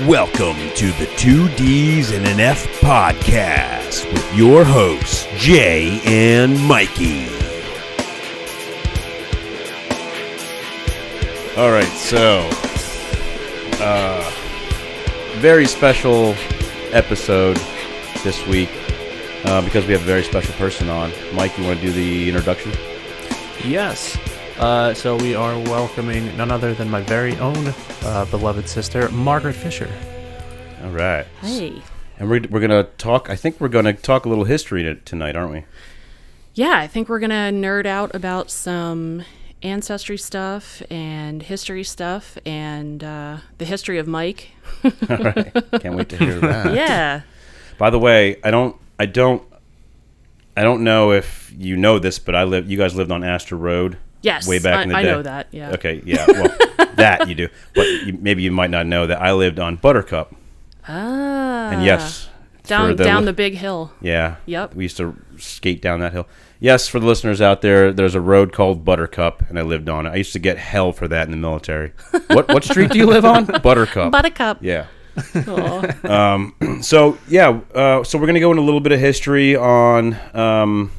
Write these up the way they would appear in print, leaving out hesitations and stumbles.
Welcome to the 2Ds and an F podcast with your hosts, Jay and Mikey. All right, so very special episode this week because we have a very special person on. Mike, you want to do the introduction? Yes. So we are welcoming none other than my very own beloved sister, Maggie Fischer. All right. Hey. And we're going to talk, I think we're going to talk a little history tonight, aren't we? Yeah, I think we're going to nerd out about some ancestry stuff and history stuff and the history of Mike. All right. Can't wait to hear that. Yeah. By the way, I don't know if you know this, but you guys lived on Astor Road. Yes. Way back in the day. I know that, yeah. Okay, yeah. Well, that you do. But maybe you might not know that I lived on Buttercup. Ah. And yes. Down the big hill. Yeah. Yep. We used to skate down that hill. Yes, for the listeners out there, there's a road called Buttercup, and I lived on it. I used to get hell for that in the military. What street do you live on? Buttercup. Buttercup. Yeah. So we're gonna go into a little bit of history on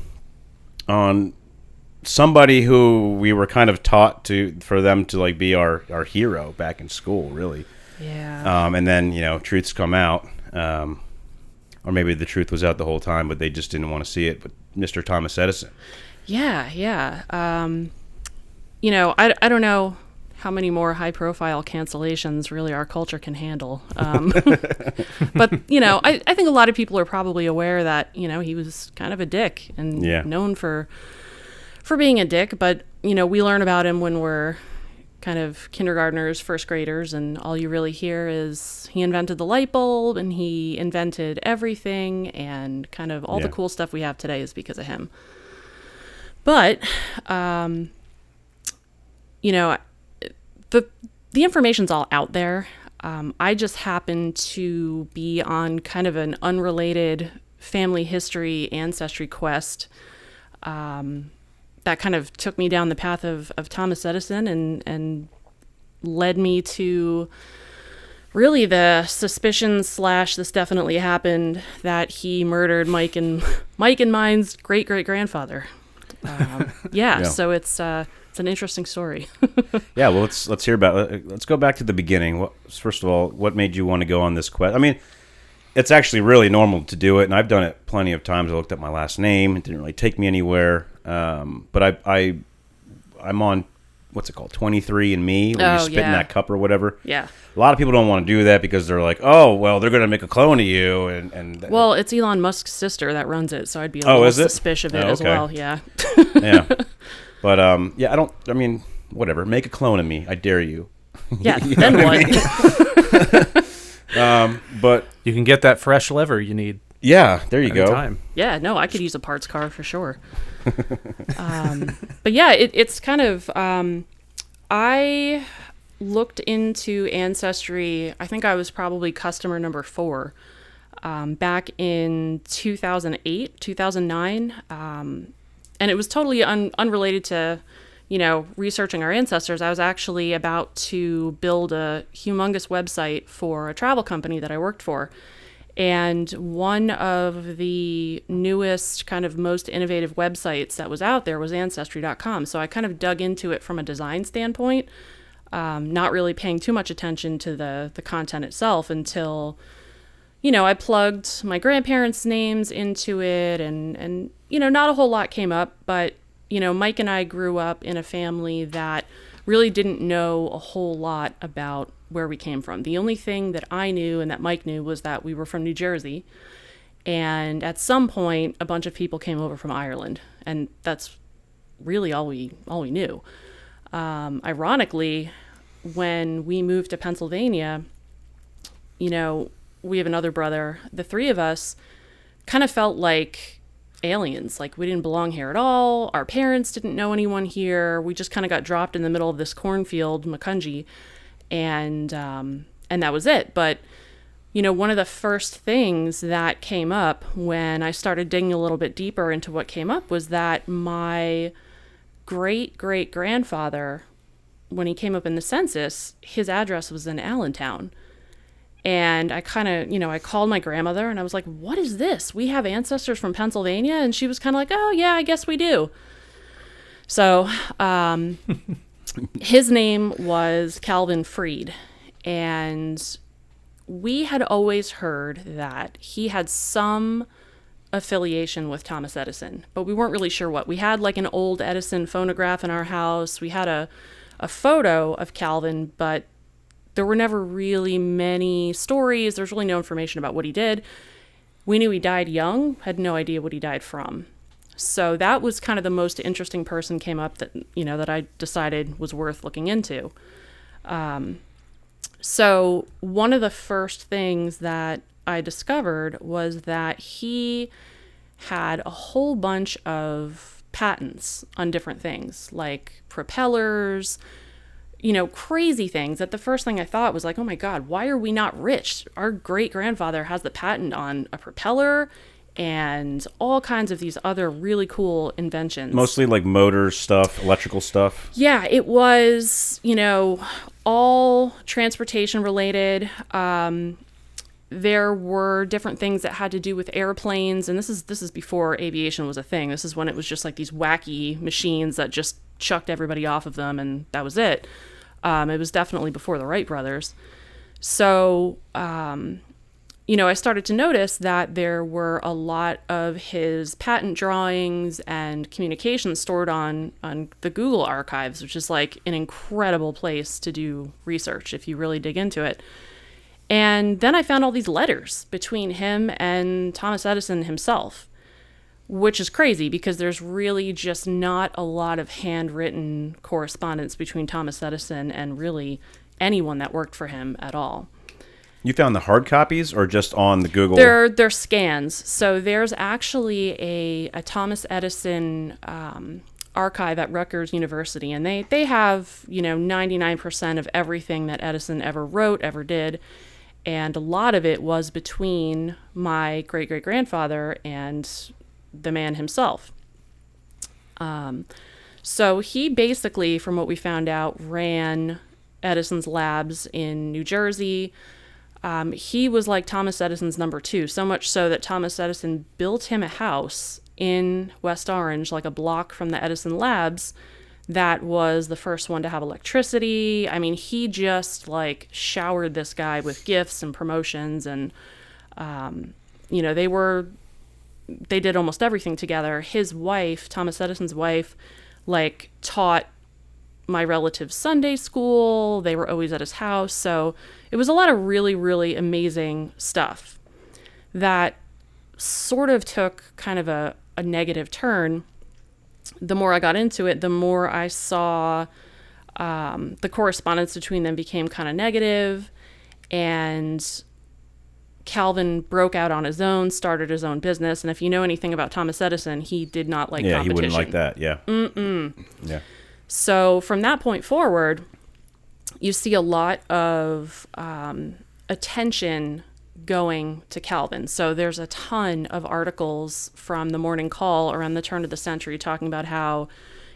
somebody who we were kind of taught for them to like be our hero back in school, really. Yeah. And then truths come out, or maybe the truth was out the whole time, but they just didn't want to see it. But Mr. Thomas Edison. Yeah. I don't know how many more high-profile cancellations really our culture can handle. But, I think a lot of people are probably aware that, he was kind of a dick and known for being a dick. But, we learn about him when we're kind of kindergartners, first graders, and all you really hear is he invented the light bulb and he invented everything, and kind of all the cool stuff we have today is because of him. But, the information's all out there. I just happen to be on kind of an unrelated family history ancestry quest that kind of took me down the path of Thomas Edison and led me to really the suspicion / this definitely happened that he murdered Mike and mine's great-great-grandfather. So it's an interesting story. Yeah, well, let's hear about it. Let's go back to the beginning. First of all, what made you want to go on this quest? I mean, it's actually really normal to do it, and I've done it plenty of times. I looked up my last name. It didn't really take me anywhere. But I'm on, what's it called, 23andMe, where you spit in that cup or whatever. Yeah. A lot of people don't want to do that because they're like, oh, well, they're going to make a clone of you. Well, it's Elon Musk's sister that runs it, so I'd be a little suspicious of it as well, yeah. Yeah. But, whatever. Make a clone of me. I dare you. Yeah, then what? But you can get that fresh lever you need. Yeah, there you go. Time. Yeah, no, I could use a parts car for sure. But yeah, it's kind of, I looked into Ancestry, I think I was probably customer number 4, back in 2008, 2009. And it was totally unrelated to, researching our ancestors. I was actually about to build a humongous website for a travel company that I worked for. And one of the newest, kind of most innovative websites that was out there was Ancestry.com. So I kind of dug into it from a design standpoint, not really paying too much attention to the content itself until, I plugged my grandparents' names into it and not a whole lot came up. But, Mike and I grew up in a family that really didn't know a whole lot about where we came from. The only thing that I knew and that Mike knew was that we were from New Jersey. And at some point, a bunch of people came over from Ireland. And that's really all we knew. Ironically, when we moved to Pennsylvania, we have another brother. The three of us kind of felt like aliens, like we didn't belong here at all. Our parents didn't know anyone here. We just kind of got dropped in the middle of this cornfield, Macungie, and that was it. But one of the first things that came up when I started digging a little bit deeper into what came up was that my great-great-grandfather, when he came up in the census, his address was in Allentown. And I kind of, I called my grandmother and I was like, what is this? We have ancestors from Pennsylvania? And she was kind of like, oh, yeah, I guess we do. So his name was Calvin Freed. And we had always heard that he had some affiliation with Thomas Edison, but we weren't really sure what. We had like an old Edison phonograph in our house. We had a photo of Calvin, but there were never really many stories. There's really no information about what he did. We knew he died young, had no idea what he died from. So that was kind of the most interesting person came up that, that I decided was worth looking into. So one of the first things that I discovered was that he had a whole bunch of patents on different things, like propellers, crazy things. That the first thing I thought was like, oh my God, why are we not rich? Our great-grandfather has the patent on a propeller and all kinds of these other really cool inventions. Mostly like motor stuff, electrical stuff. Yeah, it was, all transportation related. There were different things that had to do with airplanes, and this is before aviation was a thing. This is when it was just like these wacky machines that just chucked everybody off of them, and that was it. It was definitely before the Wright brothers. So, I started to notice that there were a lot of his patent drawings and communications stored on the Google archives, which is like an incredible place to do research if you really dig into it. And then I found all these letters between him and Thomas Edison himself, which is crazy because there's really just not a lot of handwritten correspondence between Thomas Edison and really anyone that worked for him at all. You found the hard copies or just on the Google? They're scans. So there's actually a Thomas Edison archive at Rutgers University, and they have 99% of everything that Edison ever wrote, ever did. And a lot of it was between my great-great-grandfather and the man himself. So he basically, from what we found out, ran Edison's labs in New Jersey. He was like Thomas Edison's number two, so much so that Thomas Edison built him a house in West Orange, like a block from the Edison labs, that was the first one to have electricity. I mean, he just like showered this guy with gifts and promotions, and they did almost everything together. His wife, Thomas Edison's wife, like taught my relative's Sunday school. They were always at his house. So it was a lot of really, really amazing stuff that sort of took kind of a negative turn. The more I got into it, the more I saw the correspondence between them became kind of negative, and Calvin broke out on his own, started his own business. And if you know anything about Thomas Edison, he did not like competition. Yeah, he wouldn't like that. Yeah. Yeah. So from that point forward, you see a lot of attention going to Calvin. So there's a ton of articles from the Morning Call around the turn of the century talking about how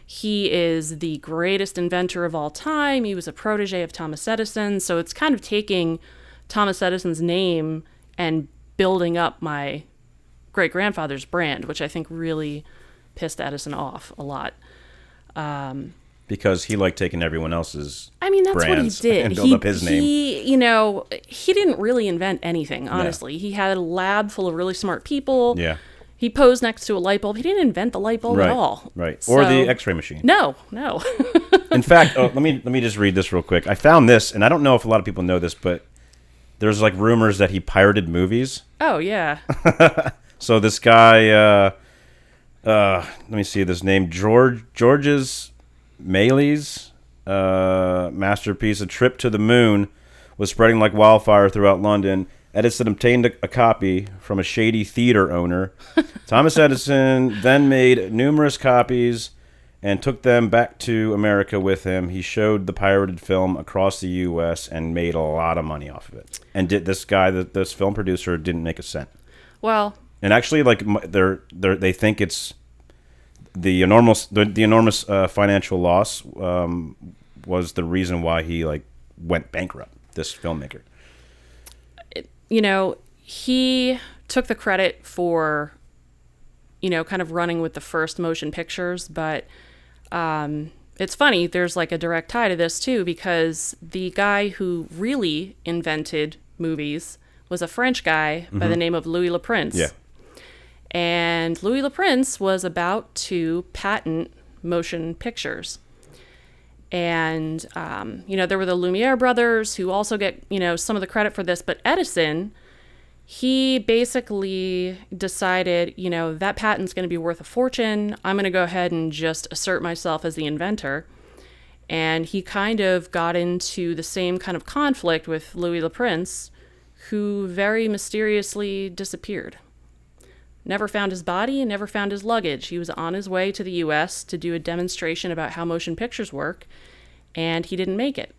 he is the greatest inventor of all time. He was a protege of Thomas Edison. So it's kind of taking Thomas Edison's name and building up my great-grandfather's brand, which I think really pissed Edison off a lot. Because he liked taking everyone else's that's what he did. And build up his name. He didn't really invent anything, honestly. No. He had a lab full of really smart people. Yeah. He posed next to a light bulb. He didn't invent the light bulb at all. Right. Or the X-ray machine. No. In fact, let me just read this real quick. I found this, and I don't know if a lot of people know this, but there's like rumors that he pirated movies. Oh, yeah. So this guy, let me see this name, George's Maley's masterpiece, A Trip to the Moon, was spreading like wildfire throughout London. Edison obtained a copy from a shady theater owner. Thomas Edison then made numerous copies and took them back to America with him. He showed the pirated film across the U.S. and made a lot of money off of it. And this film producer, didn't make a cent. Well, and actually, like they think it's the enormous financial loss was the reason why he like went bankrupt. This filmmaker. he took the credit for, kind of running with the first motion pictures, but it's funny, there's like a direct tie to this too, because the guy who really invented movies was a French guy by the name of Louis Le Prince. Yeah. And Louis Le Prince was about to patent motion pictures. And, there were the Lumiere brothers who also get, some of the credit for this. But Edison, he basically decided, that patent's going to be worth a fortune. I'm going to go ahead and just assert myself as the inventor. And he kind of got into the same kind of conflict with Louis Le Prince, who very mysteriously disappeared. Never found his body, never found his luggage. He was on his way to the U.S. to do a demonstration about how motion pictures work, and he didn't make it.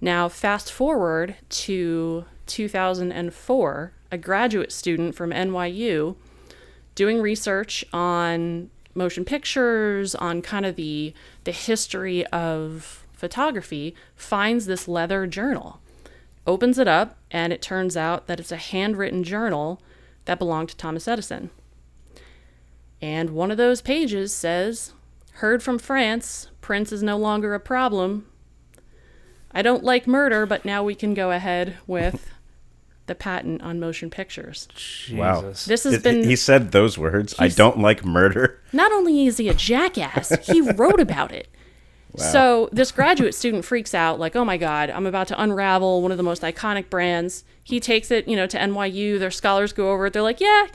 Now, fast forward to 2004, a graduate student from NYU doing research on motion pictures, on kind of the history of photography, finds this leather journal, opens it up, and it turns out that it's a handwritten journal that belonged to Thomas Edison. And one of those pages says, "Heard from France, Prince is no longer a problem. I don't like murder, but now we can go ahead with the patent on motion pictures." Wow. This has been... He said those words, "I don't like murder." Not only is he a jackass, he wrote about it. Wow. So this graduate student freaks out, like, oh my God, I'm about to unravel one of the most iconic brands. He takes it, to NYU. Their scholars go over it. They're like, yeah,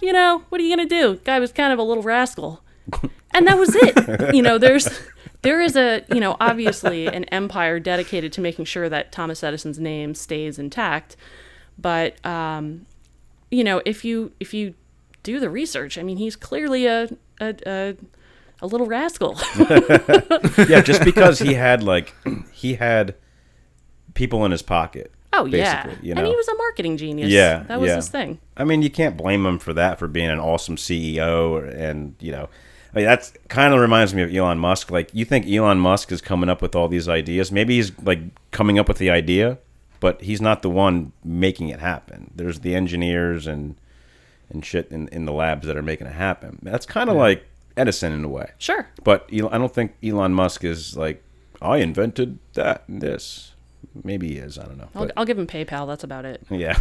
what are you going to do? Guy was kind of a little rascal. And that was it. There is obviously an empire dedicated to making sure that Thomas Edison's name stays intact. But, if you do the research, he's clearly a little rascal. Yeah, just because he had people in his pocket. Oh, yeah. And he was a marketing genius. Yeah. That was his thing. You can't blame him for that, for being an awesome CEO. And, that's kind of reminds me of Elon Musk. Like, you think Elon Musk is coming up with all these ideas. Maybe he's, coming up with the idea, but he's not the one making it happen. There's the engineers and shit in the labs that are making it happen. That's kind of like Edison in a way. Sure. But I don't think Elon Musk is like, I invented that and this. Maybe he is. I don't know. I'll give him PayPal. That's about it. Yeah.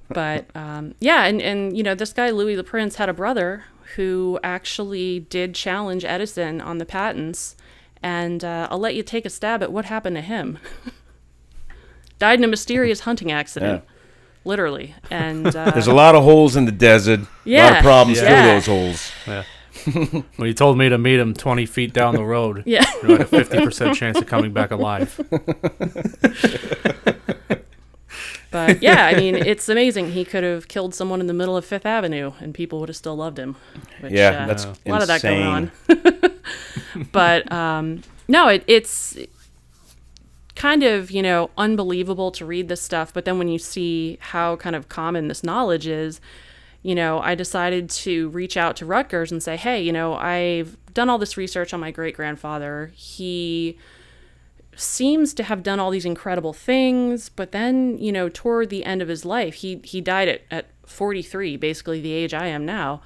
But and this guy Louis Le Prince had a brother who actually did challenge Edison on the patents, and I'll let you take a stab at what happened to him. Died in a mysterious hunting accident. Yeah. Literally. And there's a lot of holes in the desert. Yeah. A lot of problems through those holes. Yeah. When he told me to meet him 20 feet down the road, yeah, I had a 50% chance of coming back alive. But yeah, it's amazing. He could have killed someone in the middle of Fifth Avenue, and people would have still loved him. Which, that's a insane. lot of that going on. But no, it's kind of unbelievable to read this stuff. But then when you see how kind of common this knowledge is. I decided to reach out to Rutgers and say, hey, I've done all this research on my great-grandfather. He seems to have done all these incredible things, but then, toward the end of his life, he died at 43, basically the age I am now.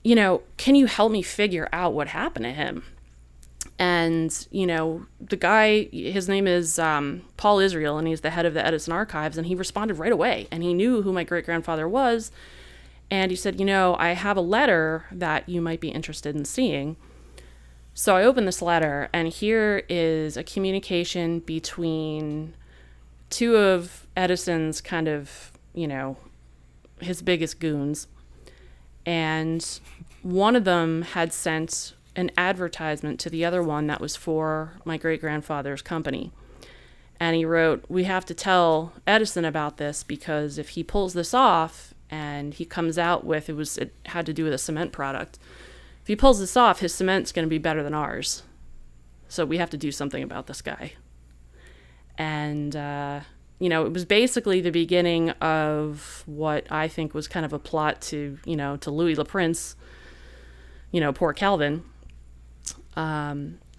Can you help me figure out what happened to him? And, the guy, his name is Paul Israel, and he's the head of the Edison Archives, and he responded right away, and he knew who my great-grandfather was. And he said, I have a letter that you might be interested in seeing. So I opened this letter, and here is a communication between two of Edison's kind of, his biggest goons. And one of them had sent an advertisement to the other one that was for my great-grandfather's company. And he wrote, we have to tell Edison about this because if he pulls this off, and he comes out with, it had to do with a cement product. If he pulls this off, his cement's going to be better than ours. So we have to do something about this guy. And, it was basically the beginning of what I think was kind of a plot to, to Louis Le Prince, poor Calvin.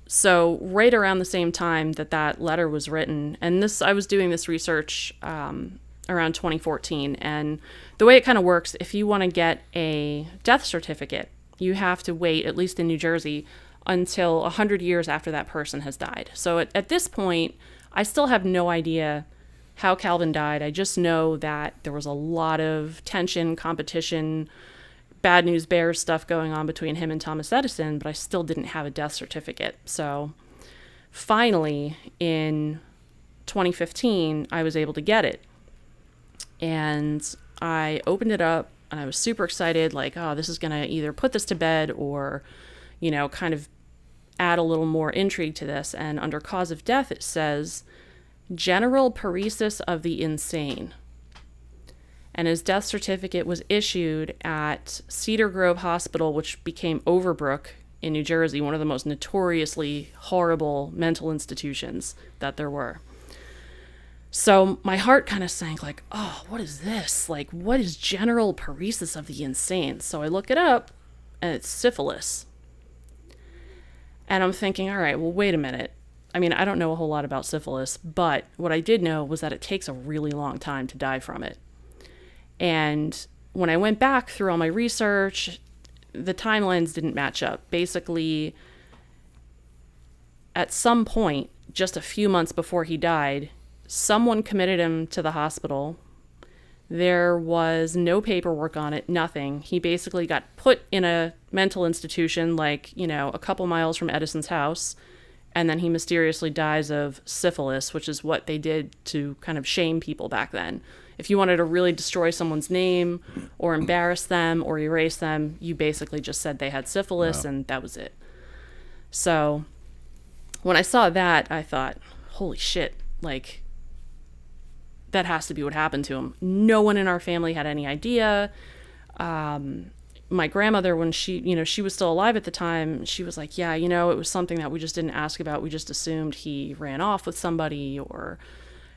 So right around the same time that letter was written, and I was doing this research, around 2014. And the way it kind of works, if you want to get a death certificate, you have to wait, at least in New Jersey, until 100 years after that person has died. So at this point, I still have no idea how Calvin died. I just know that there was a lot of tension, competition, bad news bears stuff going on between him and Thomas Edison, but I still didn't have a death certificate. So finally, in 2015, I was able to get it. And I opened it up, and I was super excited, like, oh, this is going to either put this to bed or, you know, kind of add a little more intrigue to this. And under cause of death, it says general paresis of the insane. And his death certificate was issued at Cedar Grove Hospital, which became Overbrook in New Jersey, one of the most notoriously horrible mental institutions that there were. So my heart kind of sank, like, oh, what is this? Like, what is general paresis of the insane? So I look it up, and it's syphilis. And I'm thinking, all right, well, wait a minute. I mean, I don't know a whole lot about syphilis, but what I did know was that it takes a really long time to die from it. And when I went back through all my research, the timelines didn't match up. Basically, at some point, just a few months before he died, someone committed him to the hospital. There was no paperwork on it, nothing. He basically got put in a mental institution, like, you know, a couple miles from Edison's house, and then he mysteriously dies of syphilis, which is what they did to kind of shame people back then. If you wanted to really destroy someone's name or embarrass them or erase them, you basically just said they had syphilis, wow. And that was it. So when I saw that, I thought, holy shit, like, that has to be what happened to him. No one in our family had any idea. My grandmother, when she was still alive at the time, she was like, yeah, you know, it was something that we just didn't ask about. We just assumed he ran off with somebody, or,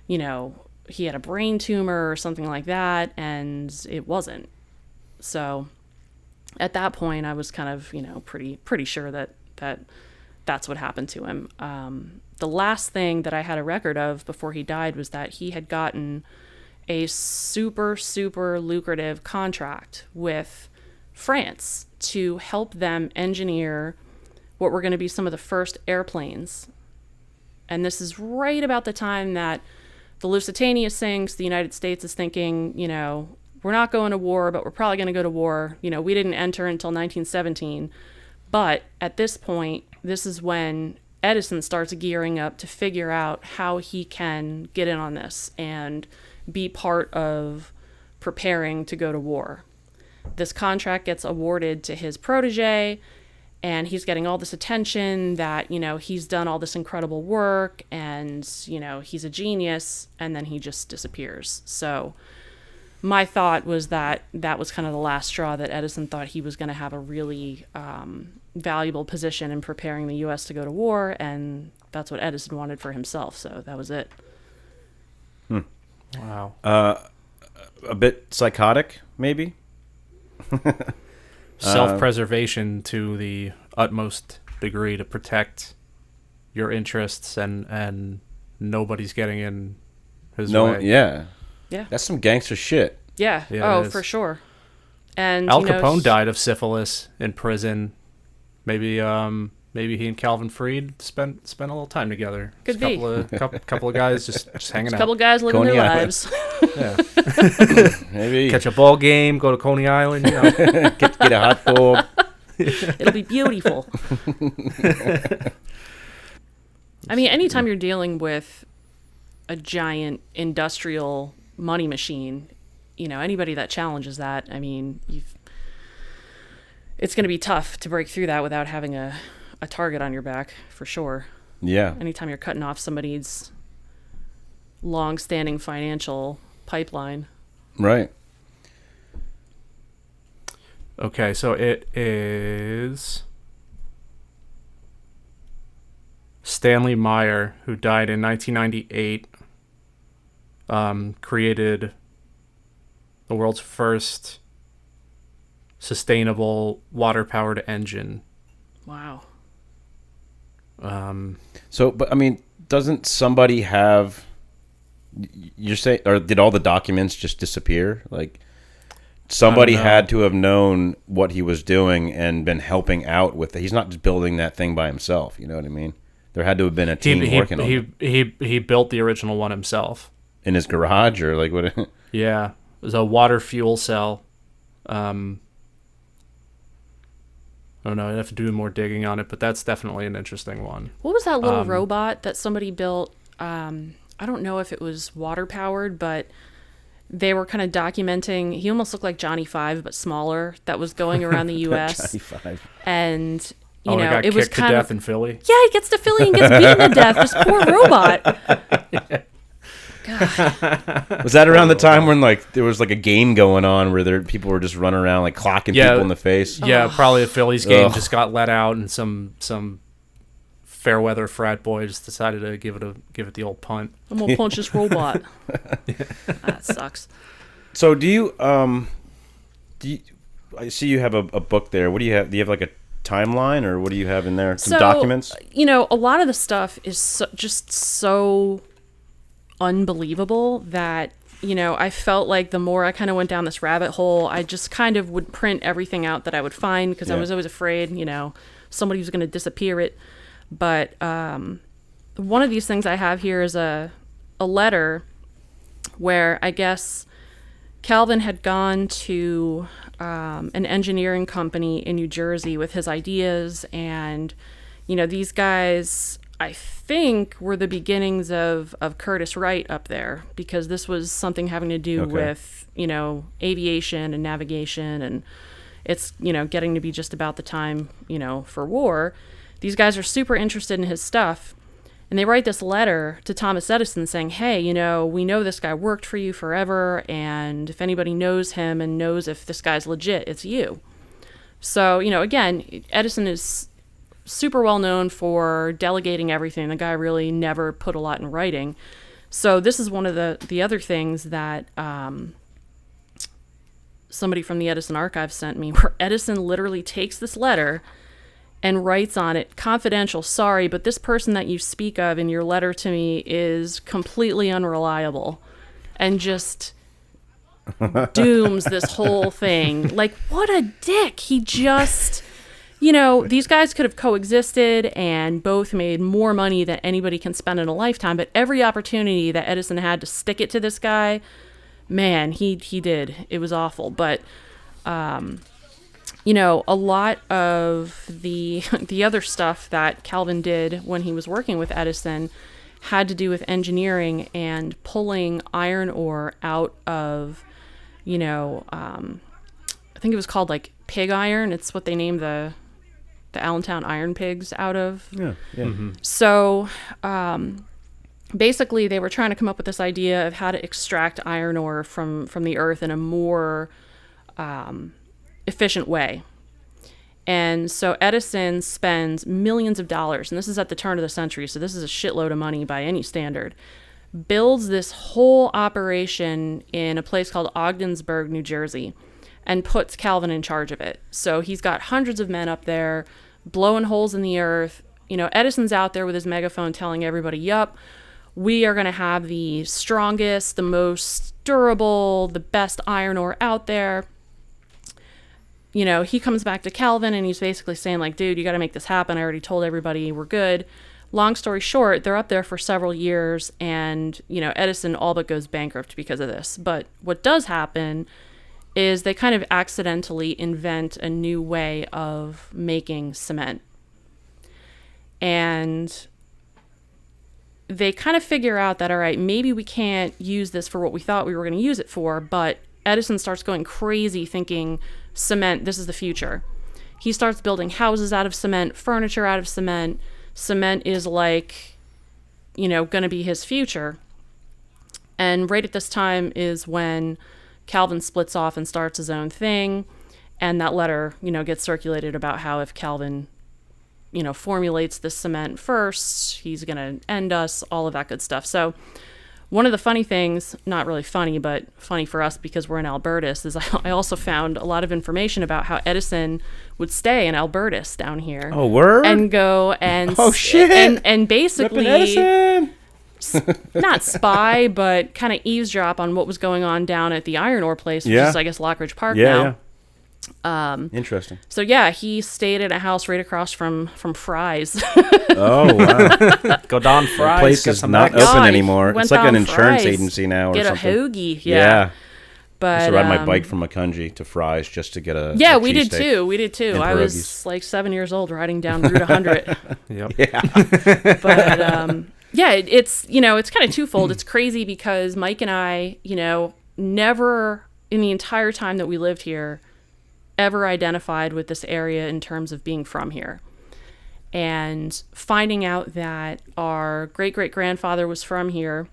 you know, he had a brain tumor or something like that, and it wasn't. So at that point, I was kind of, you know, pretty sure that that's what happened to him. The last thing that I had a record of before he died was that he had gotten a super, super lucrative contract with France to help them engineer what were going to be some of the first airplanes. And this is right about the time that the Lusitania sinks. The United States is thinking, you know, we're not going to war, but we're probably going to go to war. You know, we didn't enter until 1917. But at this point, this is when Edison starts gearing up to figure out how he can get in on this and be part of preparing to go to war. This contract gets awarded to his protege, and he's getting all this attention that, you know, he's done all this incredible work and, you know, he's a genius, and then he just disappears. So my thought was that that was kind of the last straw, that Edison thought he was going to have a really valuable position in preparing the U.S. to go to war, and that's what Edison wanted for himself. So that was it. Wow. A bit psychotic, maybe? Self-preservation to the utmost degree to protect your interests, and nobody's getting in his way. Yeah. Yeah. That's some gangster shit. Yeah. Oh, for sure. And Al Capone died of syphilis in prison. Maybe he and Calvin Freed spent a little time together. Could be. Couple of guys just hanging out. A couple of guys living Coney their Island. lives. Yeah. Maybe. Catch a ball game, go to Coney Island, you know. get a hot dog. It'll be beautiful. I mean, anytime you're dealing with a giant industrial money machine, you know, anybody that challenges that, I mean, it's going to be tough to break through that without having a target on your back, for sure. Yeah. Anytime you're cutting off somebody's long-standing financial pipeline. Right. Okay, so it is Stanley Meyer, who died in 1998, created the world's first sustainable water-powered engine. Wow. So, but I mean, doesn't somebody have you're saying, or did all the documents just disappear? Like somebody had to have known what he was doing and been helping out with it. He's not just building that thing by himself. You know what I mean? There had to have been a team working on it. He built the original one himself in his garage, or like what? Yeah, it was a water fuel cell. I don't know. I'd have to do more digging on it, but that's definitely an interesting one. What was that little robot that somebody built? I don't know if it was water powered, but they were kind of documenting. He almost looked like Johnny Five, but smaller. That was going around the U.S. Johnny Five. And you know, it was kind of in Philly. Yeah, he gets to Philly and gets beaten to death. This poor robot. God. Was that around the time when like there was like a game going on where people were just running around like clocking people in the face? Yeah, probably a Phillies game just got let out, and some fair weather frat boy just decided to give it the old punt. I'm gonna punch this robot. That sucks. So do you I see you have a book there. What do you have? Do you have like a timeline, or what do you have in there? Some documents? You know, a lot of the stuff is just so unbelievable that, you know, I felt like the more I kind of went down this rabbit hole, I just kind of would print everything out that I would find, because I was always afraid, you know, somebody was going to disappear it. But one of these things I have here is a letter where I guess Calvin had gone to an engineering company in New Jersey with his ideas, and, you know, these guys, I think, were the beginnings of Curtiss Wright up there, because this was something having to do with, you know, aviation and navigation, and it's, you know, getting to be just about the time, you know, for war. These guys are super interested in his stuff, and they write this letter to Thomas Edison saying, hey, you know, we know this guy worked for you forever, and if anybody knows him and knows if this guy's legit, it's you. So, you know, again, Edison is super well known for delegating everything. The guy really never put a lot in writing. So this is one of the other things that somebody from the Edison archive sent me, where Edison literally takes this letter and writes on it, confidential, sorry, but this person that you speak of in your letter to me is completely unreliable, and just dooms this whole thing. Like, what a dick. He just, you know, these guys could have coexisted and both made more money than anybody can spend in a lifetime, but every opportunity that Edison had to stick it to this guy, man, he did. It was awful. But you know, a lot of the other stuff that Calvin did when he was working with Edison had to do with engineering and pulling iron ore out of, you know, I think it was called like pig iron. It's what they named the Allentown iron pigs out of. Yeah. Mm-hmm. So basically they were trying to come up with this idea of how to extract iron ore from the earth in a more efficient way. And so Edison spends millions of dollars, and this is at the turn of the century, so this is a shitload of money by any standard, builds this whole operation in a place called Ogdensburg, New Jersey, and puts Calvin in charge of it. So he's got hundreds of men up there blowing holes in the earth. You know, Edison's out there with his megaphone telling everybody, yup, we are going to have the strongest, the most durable, the best iron ore out there. You know, he comes back to Calvin and he's basically saying, like, dude, you got to make this happen. I already told everybody we're good. Long story short, they're up there for several years, and, you know, Edison all but goes bankrupt because of this. But what does happen is they kind of accidentally invent a new way of making cement. And they kind of figure out that, all right, maybe we can't use this for what we thought we were going to use it for, but Edison starts going crazy thinking cement, this is the future. He starts building houses out of cement, furniture out of cement. Cement is like, you know, going to be his future. And right at this time is when Calvin splits off and starts his own thing. And that letter, you know, gets circulated about how if Calvin, you know, formulates this cement first, he's going to end us, all of that good stuff. So one of the funny things, not really funny, but funny for us because we're in Albertus, is I also found a lot of information about how Edison would stay in Albertus down here. Oh, word? And go and... Oh, shit! And basically... Edison! not spy, but kind of eavesdrop on what was going on down at the iron ore place, which is, I guess, Lockridge Park now. Interesting. So yeah, he stayed at a house right across from Fry's. Oh wow! Go down Fry's. The place get is some not nuggets. open God, anymore. went It's like an down insurance Fry's, agency now or get something. a hoagie. Yeah. Yeah. I used But to ride my bike from Macungie to Fry's just to get a yeah, a we did cheesesteak too. We did too. and I was pierogies. like 7 years old riding down Route 100. Yep. Yeah. But yeah, it's it's kind of twofold. It's crazy because Mike and I, never in the entire time that we lived here ever identified with this area in terms of being from here. And finding out that our great-great-grandfather was from here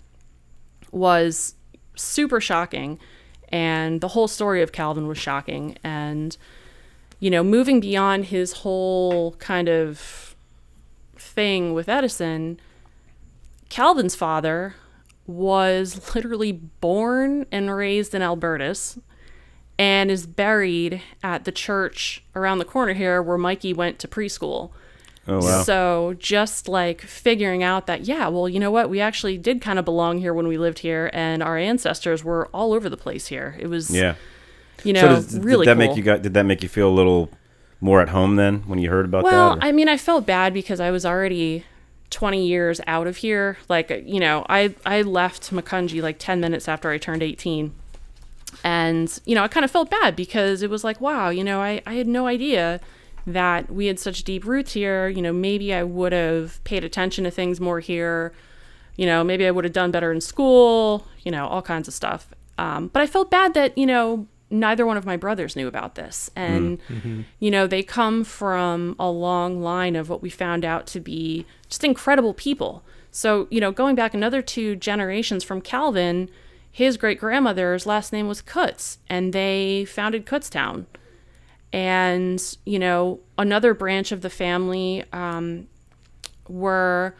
was super shocking. And the whole story of Calvin was shocking. And, moving beyond his whole kind of thing with Edison, Calvin's father was literally born and raised in Albertus and is buried at the church around the corner here where Mikey went to preschool. Oh, wow. So just like figuring out that, yeah, well, you know what? We actually did kind of belong here when we lived here, and our ancestors were all over the place here. It was, Yeah. really did that cool. did that make you feel a little more at home then when you heard about that? Well, or- I mean, I felt bad because I was already 20 years out of here. Like, I left Macungie like 10 minutes after I turned 18. And, I kind of felt bad because it was like, wow, I had no idea that we had such deep roots here. Maybe I would have paid attention to things more here. Maybe I would have done better in school, all kinds of stuff. But I felt bad that, neither one of my brothers knew about this. And, they come from a long line of what we found out to be just incredible people. So, going back another 2 generations from Calvin, his great-grandmother's last name was Kutz, and they founded Kutztown. And, another branch of the family were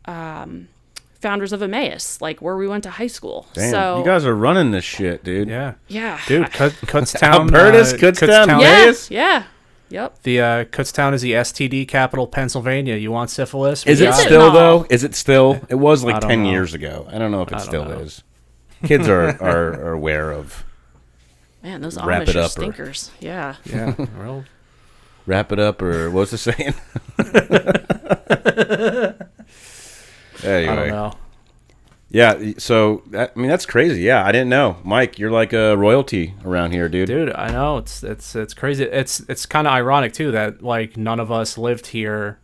founders of Emmaus, like where we went to high school. Damn, So you guys are running this shit, dude. Yeah. yeah. Dude, Kutztown. Albertus, Kutztown. Yeah. Emmaus? Yeah. Yep. The Kutztown is the STD capital, Pennsylvania. You want syphilis? Is We it got still No. though? Is it still? It was I like don't 10 know. years ago. I don't know if it I don't still know. is. Kids are aware of Man, those Wrap Amish it are up or- stinkers. Yeah. Yeah. Well, wrap it up or what's the saying? Anyway. I don't know. Yeah, so that's crazy. Yeah, I didn't know. Mike, you're like a royalty around here, dude. Dude, I know it's crazy. It's kind of ironic too that like none of us lived here,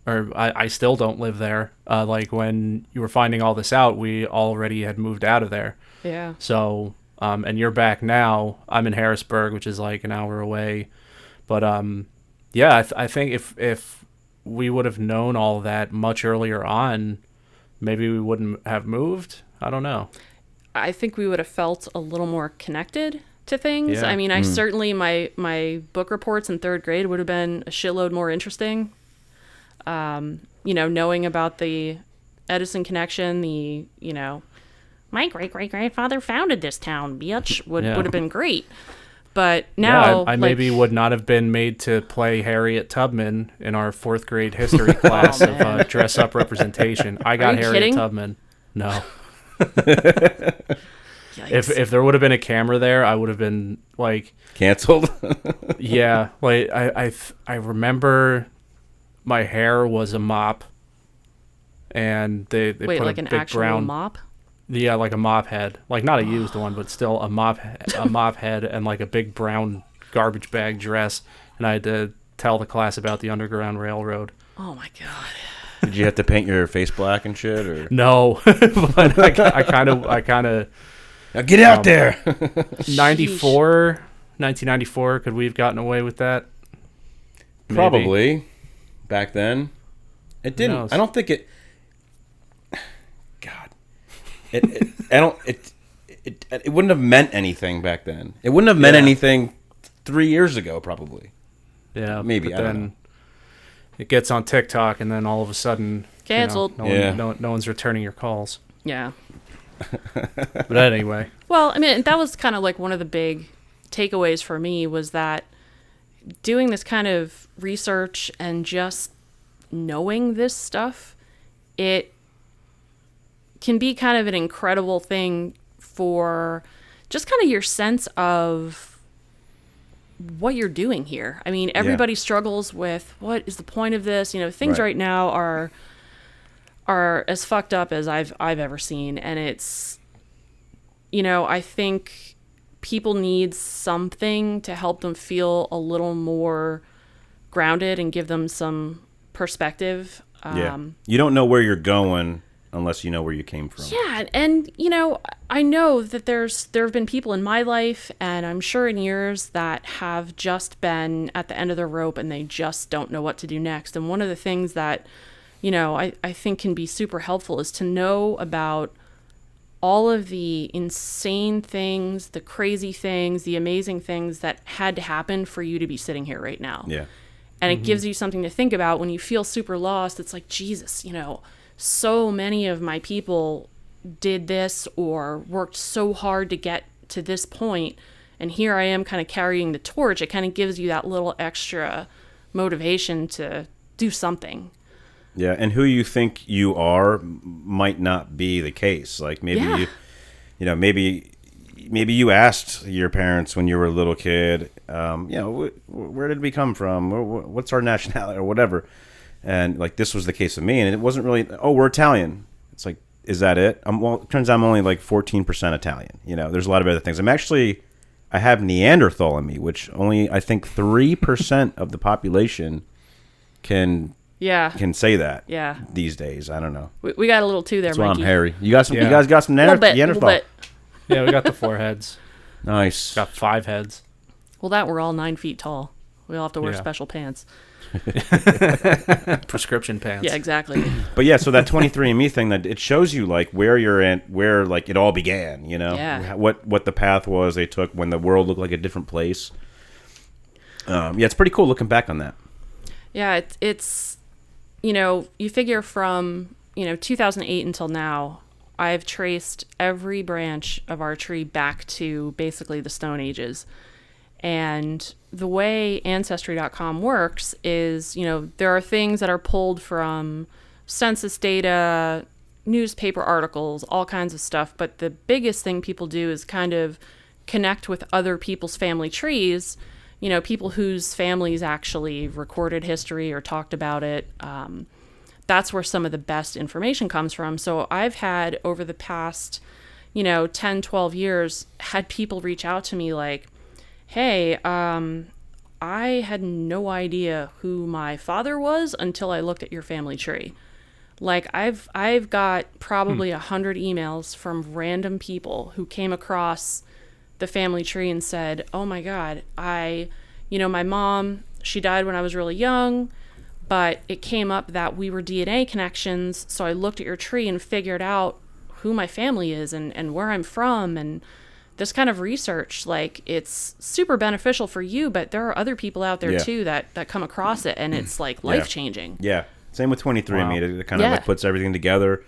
or I still don't live there. Like when you were finding all this out, we already had moved out of there. Yeah. So and you're back now. I'm in Harrisburg, which is like an hour away. But yeah, I think if we would have known all that much earlier on, maybe we wouldn't have moved. I don't know. I think we would have felt a little more connected to things. Yeah. I mean, I certainly, my book reports in 3rd grade would have been a shitload more interesting. Knowing about the Edison connection, my great-great-grandfather founded this town, bitch, would have been great. But now... I maybe would not have been made to play Harriet Tubman in our 4th grade history class of dress-up representation. I got you Harriet kidding? Tubman. No. Yikes. If there would have been a camera there, I would have been like... Canceled? Yeah. Like I remember my hair was a mop. And they Wait, put like a an big actual brown... mop? Yeah, like a mop head. Like not a used one, but still a mop head and like a big brown garbage bag dress. And I had to tell the class about the Underground Railroad. Oh my God. Did you have to paint your face black and shit? Or No, but I kind of now get out there. 1994, could we have gotten away with that? Maybe. Probably back then. It Who didn't. knows? I don't think it. God, it wouldn't have meant anything back then. It wouldn't have meant anything 3 years ago, probably. Yeah, Maybe, But I don't then know. it gets on TikTok, and then all of a sudden, Canceled. No one's returning your calls. Yeah. But anyway, Well, I mean, that was kind of like one of the big takeaways for me was that doing this kind of research and just knowing this stuff, it can be kind of an incredible thing for just kind of your sense of what you're doing here. I mean, everybody struggles with what is the point of this? Things right now are as fucked up as I've ever seen, and it's, I think people need something to help them feel a little more grounded and give them some perspective. You don't know where you're going unless you know where you came from. Yeah, and I know that there have been people in my life, and I'm sure in yours, that have just been at the end of their rope and they just don't know what to do next. And one of the things that I think can be super helpful is to know about all of the insane things, the crazy things, the amazing things that had to happen for you to be sitting here right now. Yeah. And it gives you something to think about when you feel super lost. It's like, Jesus, so many of my people did this or worked so hard to get to this point, and here I am kind of carrying the torch. It kind of gives you that little extra motivation to do something. Yeah, and who you think you are might not be the case. Like maybe maybe you asked your parents when you were a little kid, where did we come from? What's our nationality or whatever? And like this was the case with me, and it wasn't really, we're Italian. It's like, is that it? It turns out I'm only like 14% Italian. There's a lot of other things. I have Neanderthal in me, which only I think 3% of the population can say that. Yeah. These days, I don't know. We got a little too there, That's why Mikey. I'm hairy. You got some. You guys got some Neanderthal. Little bit. Yeah, we got the 4 heads. Nice. Got 5 heads. Well, we're all 9 feet tall. We all have to wear special pants. Prescription pants. Yeah, exactly. But yeah, so that 23andMe thing, that it shows you like where you're in, where like it all began. Yeah. What the path was they took when the world looked like a different place. It's pretty cool looking back on that. Yeah, it's you figure from 2008 until now, I've traced every branch of our tree back to basically the Stone Ages. And the way Ancestry.com works is, there are things that are pulled from census data, newspaper articles, all kinds of stuff. But the biggest thing people do is kind of connect with other people's family trees, people whose families actually recorded history or talked about it. That's where some of the best information comes from. So I've had, over the past, 10, 12 years, had people reach out to me like, hey, I had no idea who my father was until I looked at your family tree. Like I've got probably 100 emails from random people who came across the family tree and said, oh my God, my mom, she died when I was really young, but it came up that we were DNA connections. So I looked at your tree and figured out who my family is and where I'm from. And this kind of research, like, it's super beneficial for you, but there are other people out there too that come across it, and it's like life-changing. Yeah. Same with 23andMe. It kind of like puts everything together.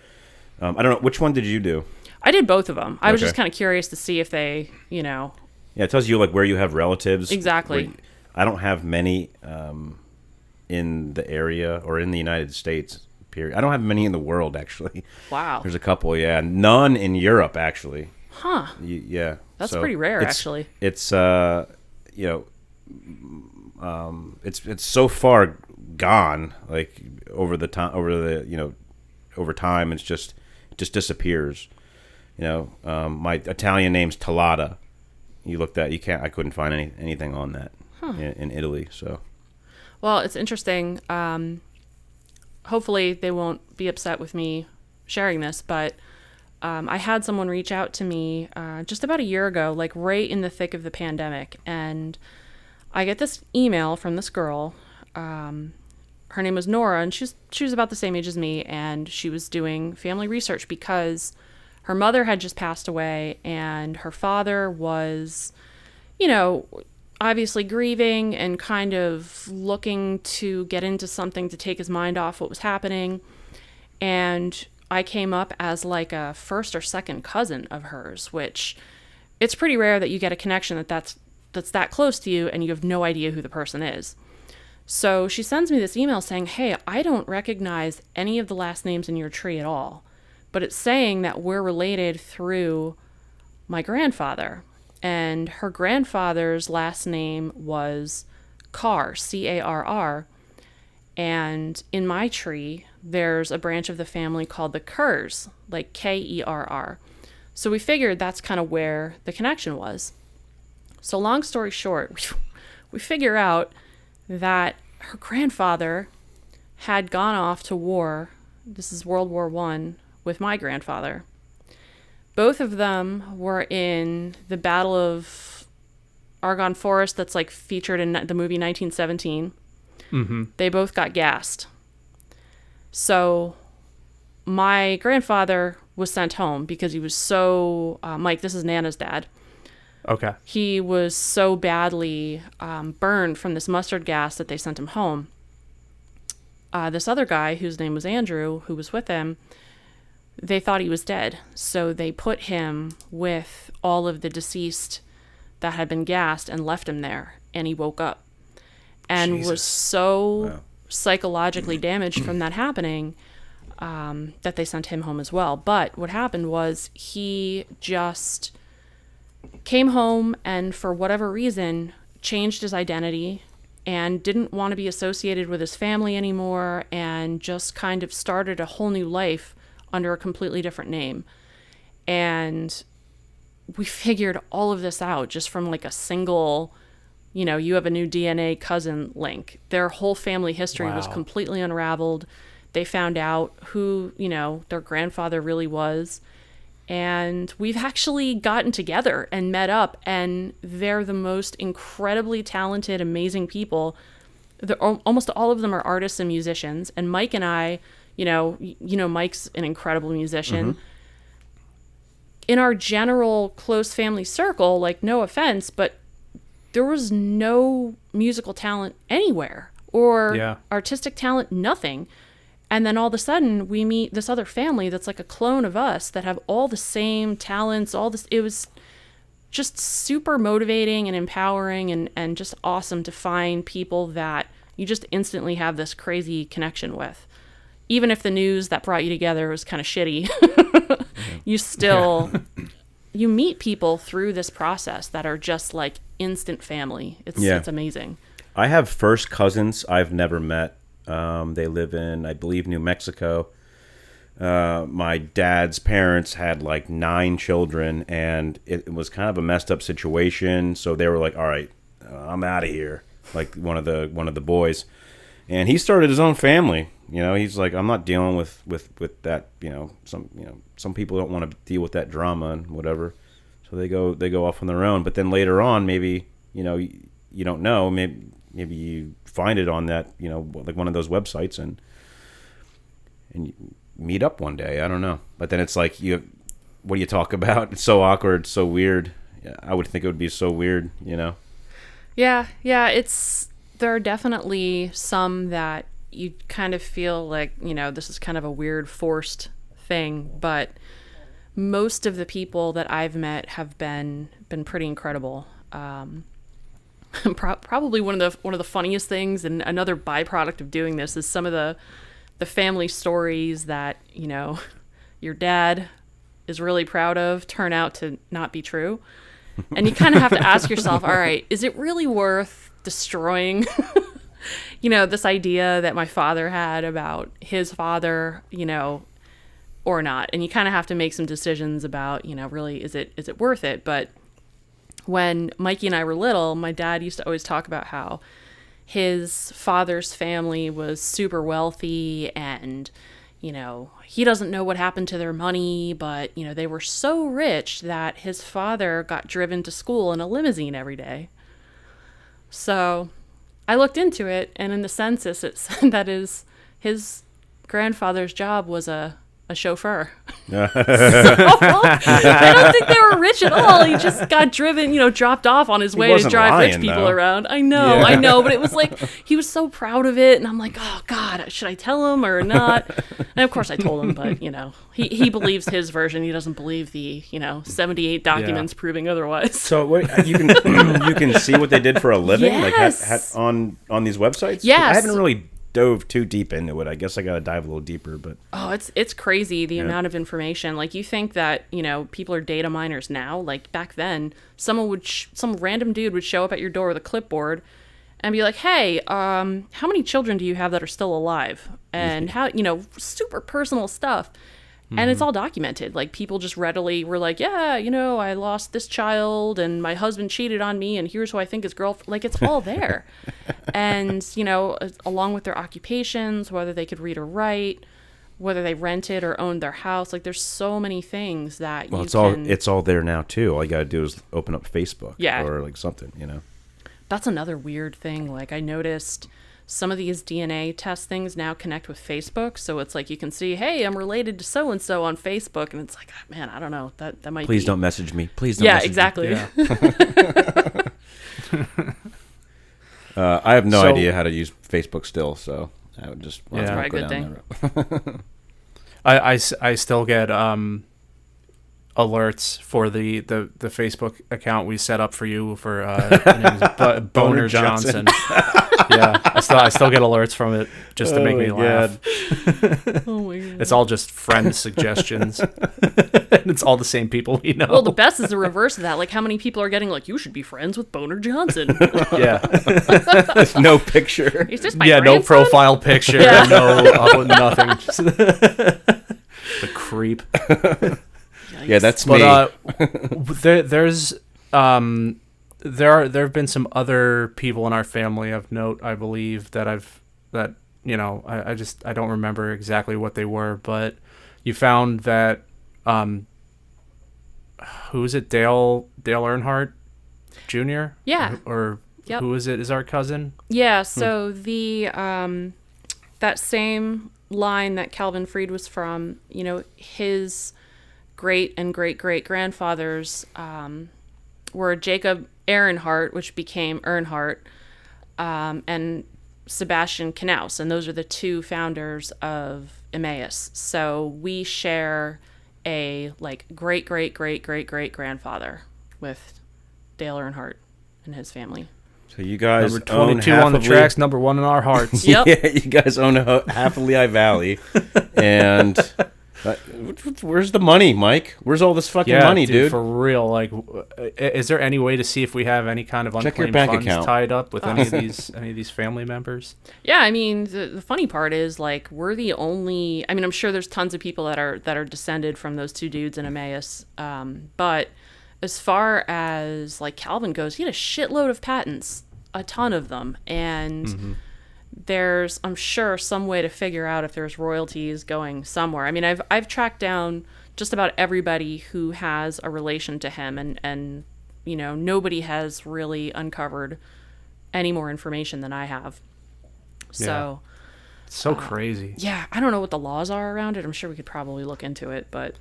I don't know. Which one did you do? I did both of them. I was just kind of curious to see if they, Yeah, it tells you like where you have relatives. Exactly. I don't have many in the area or in the United States, period. I don't have many in the world, actually. Wow. There's a couple, yeah. None in Europe, actually. Huh. Yeah. That's pretty rare, actually. It's it's so far gone, like over time, it just disappears. My Italian name's Tallata. I couldn't find anything on that in Italy. So, well, it's interesting. Hopefully they won't be upset with me sharing this, but I had someone reach out to me just about a year ago, like right in the thick of the pandemic, and I get this email from this girl. Her name was Nora, and she was about the same age as me, and she was doing family research because her mother had just passed away, and her father was, obviously grieving and kind of looking to get into something to take his mind off what was happening. And I came up as like a first or second cousin of hers, which it's pretty rare that you get a connection that's that close to you and you have no idea who the person is. So she sends me this email saying, hey, I don't recognize any of the last names in your tree at all, but it's saying that we're related through my grandfather. And her grandfather's last name was Carr, Carr. And in my tree, there's a branch of the family called the Kerrs, like Kerr. So we figured that's kind of where the connection was. So long story short, we figure out that her grandfather had gone off to war. This is World War I with my grandfather. Both of them were in the Battle of Argonne Forest that's like featured in the movie 1917. Mm-hmm. They both got gassed. So my grandfather was sent home because he was so... Mike, this is Nana's dad. Okay. He was so badly burned from this mustard gas that they sent him home. This other guy, whose name was Andrew, who was with him, they thought he was dead. So they put him with all of the deceased that had been gassed and left him there. And he woke up and was so psychologically damaged from that happening that they sent him home as well. But what happened was he just came home and for whatever reason changed his identity and didn't want to be associated with his family anymore and just kind of started a whole new life under a completely different name. And we figured all of this out just from like a single, you have a new DNA cousin link. Their whole family history was completely unraveled. They found out who, their grandfather really was. And we've actually gotten together and met up, and they're the most incredibly talented, amazing people. Almost all of them are artists and musicians. And Mike and I, Mike's an incredible musician. Mm-hmm. In our general close family circle, like, no offense, but there was no musical talent anywhere or artistic talent, nothing. And then all of a sudden we meet this other family that's like a clone of us that have all the same talents, all this. It was just super motivating and empowering and just awesome to find people that you just instantly have this crazy connection with. Even if the news that brought you together was kind of shitty, you still, you meet people through this process that are just like instant family. It's amazing. I have first cousins I've never met. They live in, I believe, New Mexico. My dad's parents had like 9 children, and it was kind of a messed up situation. So they were like, "All right, I'm out of here." Like one of the boys, and he started his own family. He's like, "I'm not dealing with that." Some people don't want to deal with that drama and whatever. So they go off on their own. But then later on, maybe you don't know, maybe you find it on that, like one of those websites and you meet up one day. I don't know. But then it's like, what do you talk about? It's so awkward, it's so weird. Yeah, I would think it would be so weird, Yeah, there are definitely some that you kind of feel like, this is kind of a weird forced thing, but most of the people that I've met have been pretty incredible. Probably one of the funniest things, and another byproduct of doing this, is some of the family stories that your dad is really proud of turn out to not be true, and you kind of have to ask yourself, all right, is it really worth destroying this idea that my father had about his father, or not? And you kind of have to make some decisions about, really, is it worth it? But when Mikey and I were little, my dad used to always talk about how his father's family was super wealthy and, he doesn't know what happened to their money, but, they were so rich that his father got driven to school in a limousine every day. So I looked into it, and in the census, it said that his grandfather's job was a chauffeur. So, I don't think they were rich at all. He just got driven, dropped off on his way to drive rich people around. I know, but it was like, he was so proud of it, and I'm like, oh God, should I tell him or not? And of course I told him, but he believes his version. He doesn't believe the 78 documents proving otherwise. So what, you can see what they did for a living, Yes. like on these websites. Yes. I haven't really dove too deep into it. I guess I got to dive a little deeper, but it's crazy the amount of information. Like, you think that, people are data miners now. Like, back then, some random dude would show up at your door with a clipboard and be like, "Hey, how many children do you have that are still alive?" And how, super personal stuff. And it's all documented. Like, people just readily were like, "Yeah, I lost this child and my husband cheated on me and here's who I think his girlfriend," like, it's all there. And, along with their occupations, whether they could read or write, whether they rented or owned their house, like, there's so many things that it's all there now too. All you got to do is open up Facebook or like something, That's another weird thing. Like, I noticed some of these DNA test things now connect with Facebook. So it's like you can see, hey, I'm related to so-and-so on Facebook. And it's like, man, I don't know. That might Please be... don't message me. Please don't message exactly. me. Yeah, exactly. I have no idea how to use Facebook still, so I would just that's probably a good thing. I still get alerts for the Facebook account we set up for you for Boner Johnson. Yeah, I still get alerts from it just to make me laugh. Oh my God. It's all just friend suggestions. And it's all the same people we know. Well, the best is the reverse of that. Like, how many people are getting like, "You should be friends with Boner Johnson." Yeah. No picture. Is this my no grandson? Profile picture. No nothing. The creep. Yeah, that's me. There have been some other people in our family of note, I believe, I don't remember exactly what they were, but you found that who is it? Dale Earnhardt Jr.? Yeah. Or yep. Who is it? Is our cousin? Yeah, so the that same line that Calvin Freed was from, his great and great great grandfathers were Jacob Ehrenhardt, which became Earnhardt, and Sebastian Knaus, and those are the two founders of Emmaus. So we share a great great great great great grandfather with Dale Earnhardt and his family. So you guys number 22 on the tracks, number 1 in our hearts. Yep. Yeah, you guys own half of Lehigh Valley, and where's the money, Mike? Where's all this fucking money, dude? For real. Like, is there any way to see if we have any kind of unclaimed funds tied up with any of these family members? Yeah, I mean, the funny part is, like, we're the only. I mean, I'm sure there's tons of people that are descended from those two dudes in Emmaus, but as far as like Calvin goes, he had a shitload of patents, a ton of them, and there's, I'm sure, some way to figure out if there's royalties going somewhere. I mean, I've tracked down just about everybody who has a relation to him, and nobody has really uncovered any more information than I have. So it's so crazy. Yeah, I don't know what the laws are around it. I'm sure we could probably look into it, but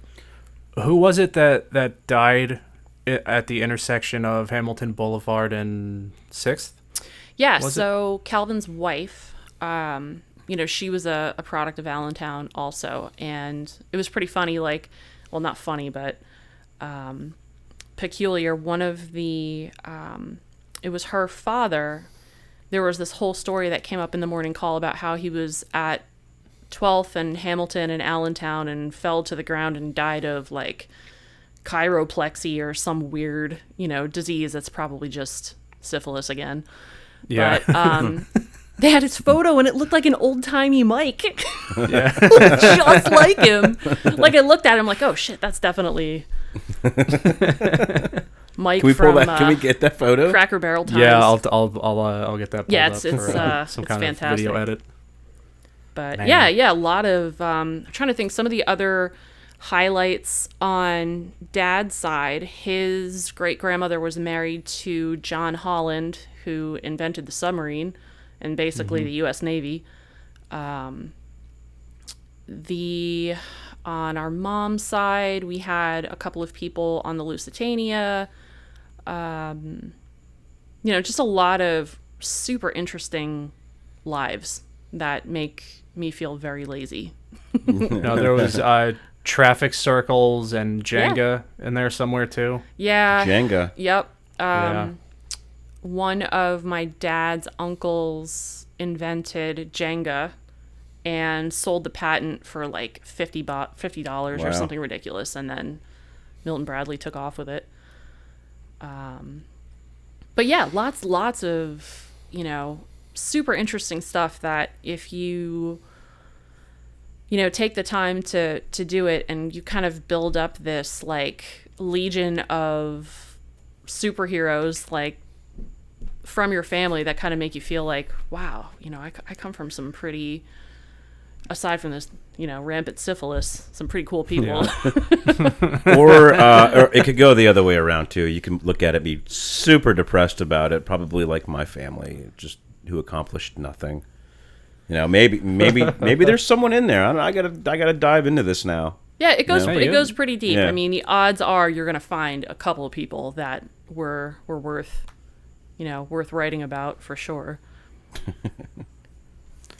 who was it that died at the intersection of Hamilton Boulevard and 6th? Yeah, so Calvin's wife, she was a product of Allentown also, and it was pretty funny, not funny, but peculiar. One of the, it was her father. There was this whole story that came up in the morning call about how he was at 12th and Hamilton and Allentown and fell to the ground and died of chiroplexy or some weird, disease that's probably just syphilis again. Yeah. But they had his photo and it looked like an old-timey Mike. Yeah. Just like him. Like, I looked at him like, oh shit, that's definitely Mike. Can we pull that? Can we get that photo? Cracker Barrel Times. Yeah, I'll get that. Yeah, it's some kind fantastic. Of video edit. But man. yeah, a lot of. I'm trying to think some of the other highlights on Dad's side. His great grandmother was married to John Holland, who invented the submarine and basically the U.S. Navy. On our mom's side, we had a couple of people on the Lusitania. Just a lot of super interesting lives that make me feel very lazy. No, there was traffic circles and Jenga in there somewhere too. Yeah. Jenga. Yep. one of my dad's uncles invented Jenga and sold the patent for like $50 or something ridiculous, and then Milton Bradley took off with it. But yeah, lots of, super interesting stuff that if you take the time to do it, and you kind of build up this like legion of superheroes like from your family that kind of make you feel like, wow, I come from some pretty, aside from this, rampant syphilis, some pretty cool people. Yeah. or it could go the other way around too. You can look at it, be super depressed about it, probably like my family, just who accomplished nothing. Maybe there's someone in there. I gotta dive into this now. Yeah, it goes pretty deep. Yeah. I mean, the odds are you're gonna find a couple of people that were worth writing about for sure.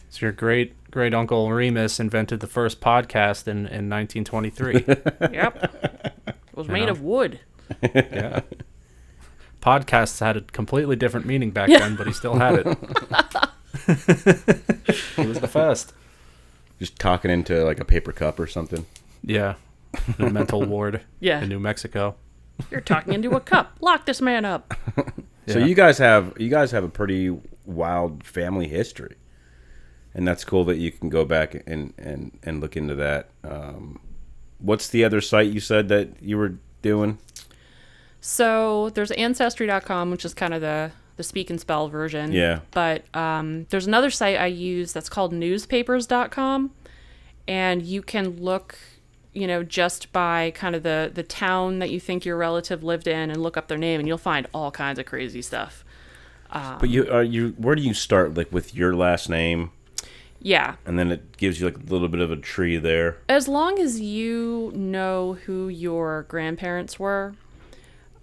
So your great uncle Remus invented the first podcast in 1923. Yep, it was made of wood. Yeah, podcasts had a completely different meaning back then, but he still had it. He was the first. Just talking into like a paper cup or something. Yeah, in a mental ward. Yeah. In New Mexico. You're talking into a cup. Lock this man up. So Yeah. you guys have a pretty wild family history, and that's cool that you can go back and look into that. What's the other site you said that you were doing? So there's Ancestry.com, which is kind of the speak and spell version. Yeah. But there's another site I use that's called newspapers.com, and you can look, just by kind of the town that you think your relative lived in and look up their name, and you'll find all kinds of crazy stuff. But where do you start, like with your last name? Yeah. And then it gives you like a little bit of a tree there. As long as you know who your grandparents were,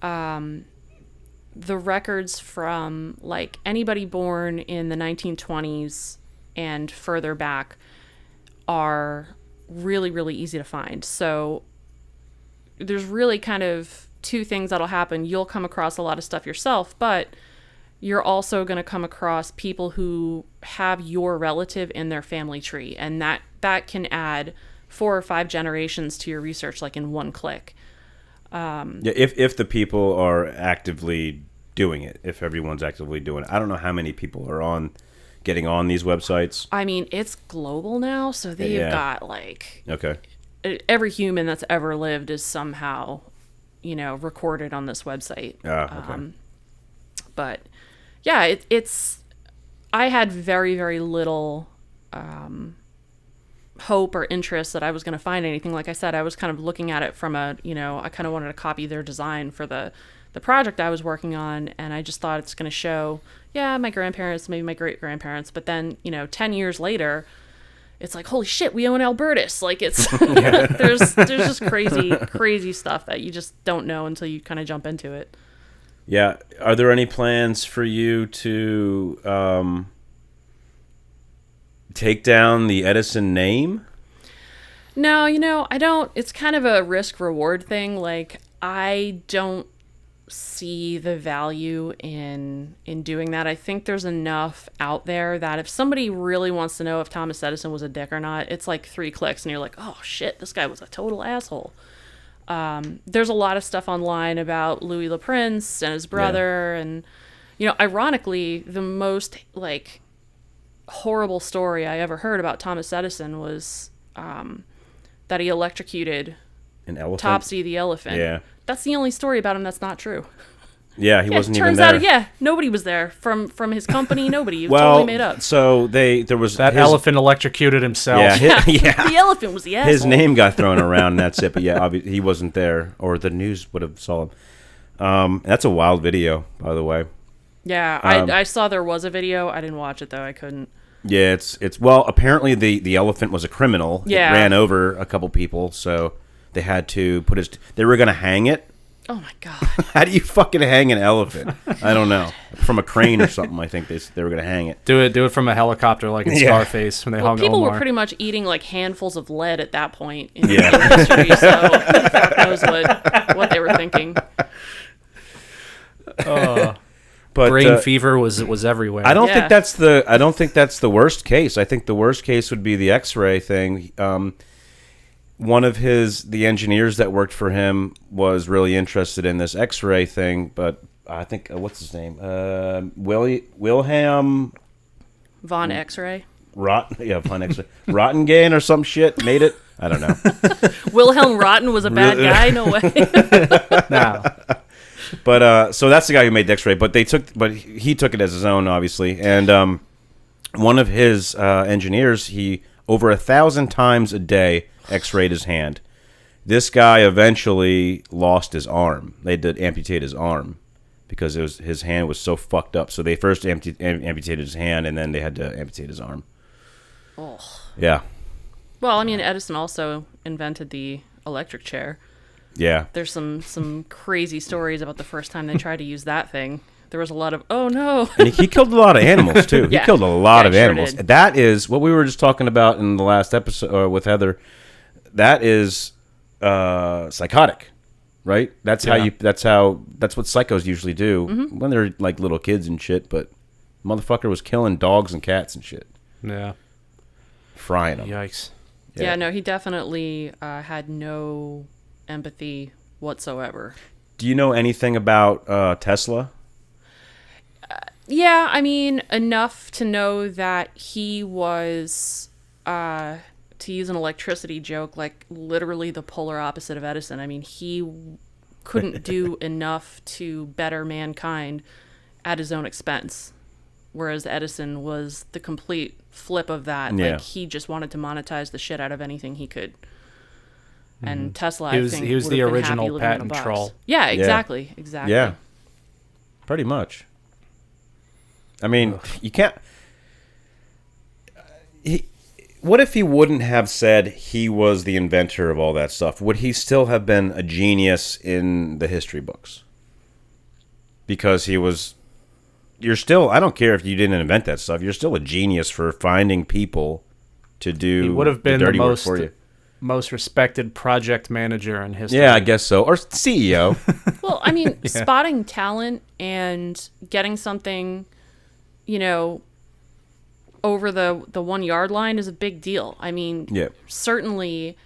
the records from like anybody born in the 1920s and further back are really, really easy to find. So there's really kind of two things that'll happen. You'll come across a lot of stuff yourself, but you're also going to come across people who have your relative in their family tree, and that can add 4 or 5 generations to your research, like in one click. If the people are actively doing it, if everyone's actively doing it. I don't know how many people are getting on these websites. I mean, it's global now, so they've got like every human that's ever lived is somehow, recorded on this website. Okay. But yeah, it's. I had very, very little hope or interest that I was going to find anything. Like I said, I was kind of looking at it from I kind of wanted to copy their design for the project I was working on, and I just thought it's going to show, my grandparents, maybe my great-grandparents, but then, 10 years later, it's like, holy shit, we own Albertus. Like, it's, there's just crazy stuff that you just don't know until you kind of jump into it. Yeah. Are there any plans for you to take down the Edison name? No, I don't. It's kind of a risk-reward thing. Like, I don't see the value in doing that. I think there's enough out there that if somebody really wants to know if Thomas Edison was a dick or not, it's like 3 clicks and you're like, oh shit, this guy was a total asshole. There's a lot of stuff online about Louis Le Prince and his brother, and ironically, the most like horrible story I ever heard about Thomas Edison was that he electrocuted An elephant? Topsy the elephant. Yeah. That's the only story about him that's not true. Yeah, he wasn't even turns there. out, nobody was there from his company. Nobody. It was totally made up. So there was That elephant electrocuted himself. Yeah, The elephant was the asshole. his name got thrown around, and that's it. But yeah, obviously he wasn't there, or the news would have saw him. That's a wild video, by the way. Yeah, I saw there was a video. I didn't watch it though. I couldn't. Yeah, it's well, apparently the elephant was a criminal. Yeah. It ran over a couple people, so they had to they were going to hang it. Oh my god. How do you fucking hang an elephant? I don't know. From a crane or something, I think they were going to hang it. Do it from a helicopter like in Scarface when they hung people Omar. were pretty much eating like handfuls of lead at that point in the industry, so who the fuck knows what they were thinking. But brain fever was everywhere. I don't think that's the worst case. I think the worst case would be the X-ray thing. One of the engineers that worked for him was really interested in this X-ray thing, but I think what's his name? Wilhelm Von X-ray. Von X-ray. Rottengane or some shit made it. I don't know. Wilhelm Rotten was a bad guy. No way. No. But so that's the guy who made the X-ray. But he took it as his own, obviously. And one of his engineers, he over 1,000 times a day X-rayed his hand. This guy eventually lost his arm. They did amputate his arm because his hand was so fucked up. So they first amputated his hand, and then they had to amputate his arm. Oh. Yeah. Well, I mean, Edison also invented the electric chair. Yeah. There's some crazy stories about the first time they tried to use that thing. There was a lot of, oh no. And he killed a lot of animals, too. Yeah. He killed a lot of animals. Did. That is what we were just talking about in the last episode with Heather. That is psychotic, right? That's what psychos usually do when they're like little kids and shit. But motherfucker was killing dogs and cats and shit. Yeah. Frying them. Yikes. Yeah, no, he definitely had no empathy whatsoever. Do you know anything about Tesla? Yeah, I mean, enough to know that he was, to use an electricity joke, like literally the polar opposite of Edison. I mean, he couldn't do enough to better mankind at his own expense. Whereas Edison was the complete flip of that. Yeah. Like, he just wanted to monetize the shit out of anything he could. And Tesla, He was would the have been original happy living in a patent box. troll. Yeah, exactly. Exactly. Yeah. Pretty much. I mean, you can't... What if he wouldn't have said he was the inventor of all that stuff? Would he still have been a genius in the history books? Because he was... You're still... I don't care if you didn't invent that stuff. You're still a genius for finding people to do He would have been the dirty the work for you. most respected project manager in history. Yeah, I guess so. Or CEO. Well, I mean, spotting talent and getting something, over the 1 yard line is a big deal. I mean, certainly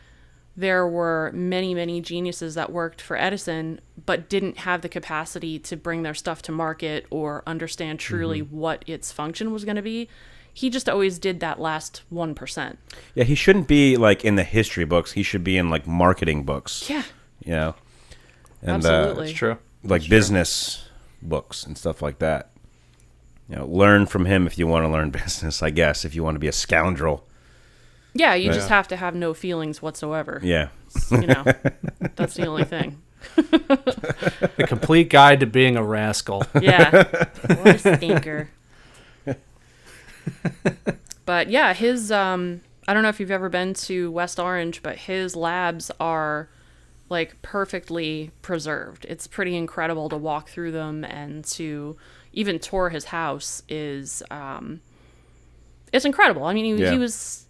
there were many, many geniuses that worked for Edison, but didn't have the capacity to bring their stuff to market or understand truly what its function was going to be. He just always did that last 1%. Yeah, he shouldn't be like in the history books. He should be in like marketing books. Yeah. And absolutely. It's true. Like business books and stuff like that. Learn from him if you want to learn business, I guess, if you want to be a scoundrel. Yeah, you just have to have no feelings whatsoever. Yeah. That's the only thing. The complete guide to being a rascal. Yeah. What a stinker. But yeah, his I don't know if you've ever been to West Orange, but his labs are like perfectly preserved. It's pretty incredible to walk through them, and to even tour his house is it's incredible. I mean, he was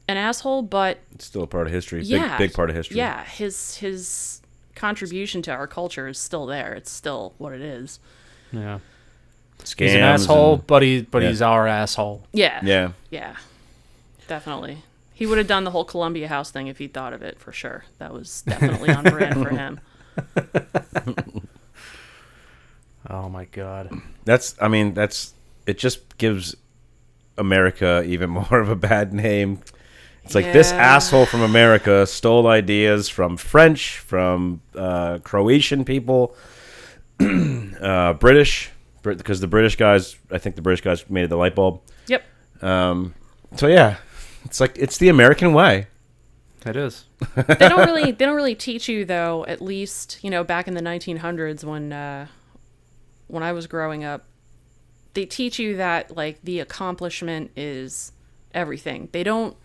an asshole, but it's still a part of history. Yeah, big part of history. Yeah, his contribution to our culture is still there. It's still what it is. Yeah. Scams. He's an asshole, but he's our asshole. Yeah. Yeah. Definitely. He would have done the whole Columbia House thing if he'd thought of it, for sure. That was definitely on brand for him. Oh my God. It just gives America even more of a bad name. It's like this asshole from America stole ideas from French, from Croatian people, British, because I think the British guys made the light bulb. Yep. So yeah, it's like it's the American way. It is. They don't really teach you, though, at least, back in the 1900s when I was growing up, they teach you that like the accomplishment is everything. They don't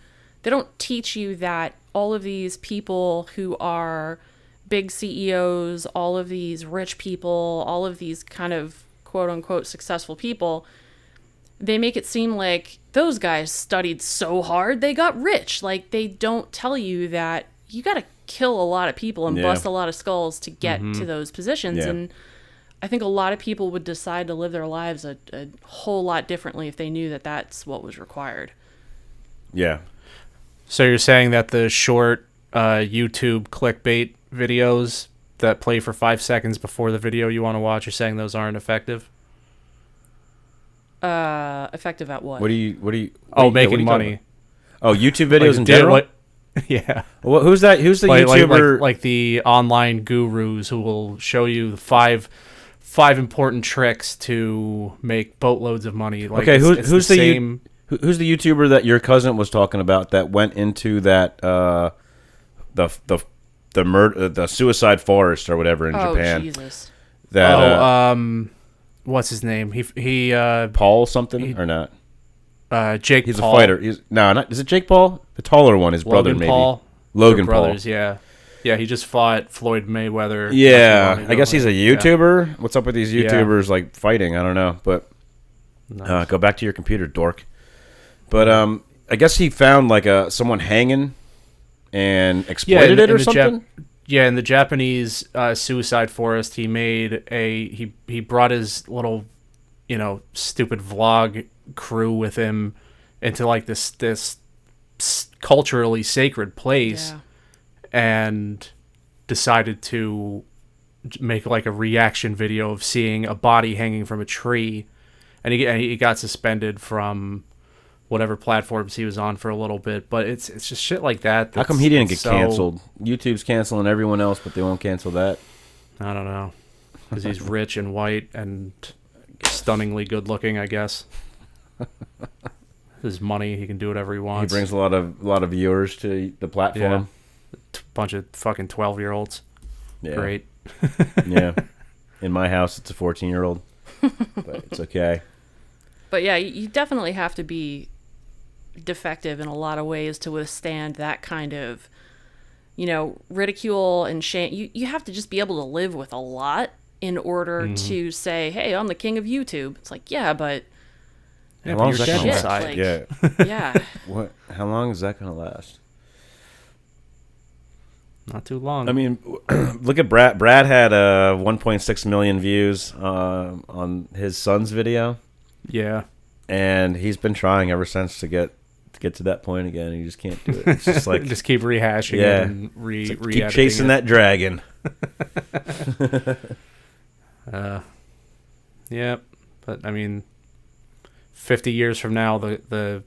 teach you that all of these people who are big CEOs, all of these rich people, all of these kind of quote unquote successful people, they make it seem like those guys studied so hard they got rich. Like, they don't tell you that you got to kill a lot of people and bust a lot of skulls to get to those positions. And I think a lot of people would decide to live their lives a whole lot differently if they knew that that's what was required. Yeah. So you're saying that the short YouTube clickbait videos that play for 5 seconds before the video you want to watch, you're saying those aren't effective? Effective at what? What do you? Making money. Oh, YouTube videos Like, in general. Yeah. Well, who's that? Who's the YouTuber? Like the online gurus who will show you the five important tricks to make boatloads of money. Like, okay, it's who's the the same? Who's the YouTuber that your cousin was talking about that went into that the murder, the suicide forest or whatever in Japan? Oh, Jesus. What's his name? He Paul something or not? Jake He's Paul. a fighter. Is it Jake Paul? The taller one, his brother maybe. Paul. Logan They're brothers, Paul. yeah. Yeah, he just fought Floyd Mayweather. Yeah, I guess he's a YouTuber. Yeah. What's up with these YouTubers like fighting? I don't know, but Nice. Go back to your computer, dork. But I guess he found like someone hanging and exploited it or something. In the Japanese suicide forest, he made he brought his little, stupid vlog crew with him into like this culturally sacred place, and decided to make like a reaction video of seeing a body hanging from a tree, and he got suspended from whatever platforms he was on for a little bit. But it's just shit like that. How come he didn't get canceled? YouTube's canceling everyone else, but they won't cancel that. I don't know, because he's rich and white and stunningly good looking, I guess. His money, he can do whatever he wants. He brings a lot of viewers to the platform. Yeah. Bunch of fucking 12-year-olds. Yeah. Great. Yeah. In my house, it's a 14-year-old, but it's okay. But yeah, you definitely have to be defective in a lot of ways to withstand that kind of, ridicule and shame. You have to just be able to live with a lot in order to say, hey, I'm the king of YouTube. It's like, yeah, but how long is that going to last? Like, yeah. What? How long is that going to last? Not too long. I mean, look at Brad. Brad had 1.6 million views on his son's video. Yeah. And he's been trying ever since to get to that point again. And he just can't do it. It's just like just keep rehashing it and keep chasing that dragon. Yeah, but I mean, 50 years from now, the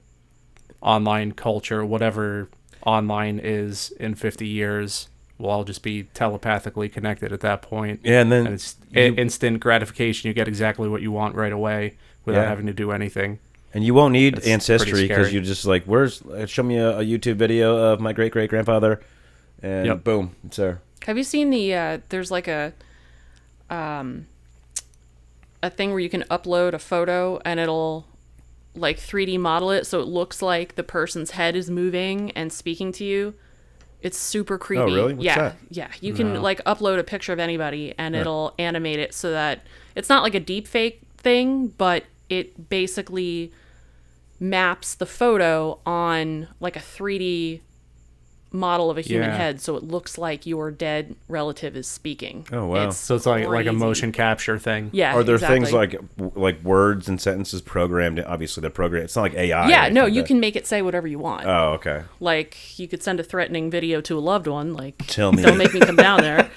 online culture, whatever online is in 50 years, will all just be telepathically connected at that point. Yeah, and then it's instant gratification. You get exactly what you want right away without having to do anything. And you won't need ancestry because you're just like, show me a YouTube video of my great great grandfather, and boom, it's there. Have you seen there's like a thing where you can upload a photo and it'll like 3D model it so it looks like the person's head is moving and speaking to you? It's super creepy. Oh, really? What's that? Yeah. You can like upload a picture of anybody and it'll animate it so that it's not like a deep fake thing, but it basically maps the photo on like a 3D model of a human head, so it looks like your dead relative is speaking. Oh wow! So it's like a motion capture thing. Yeah. Are there things like words and sentences programmed? Obviously, they're programmed. It's not like AI. Yeah, no, you can make it say whatever you want. Oh, okay. Like you could send a threatening video to a loved one, like tell me, don't make me come down there.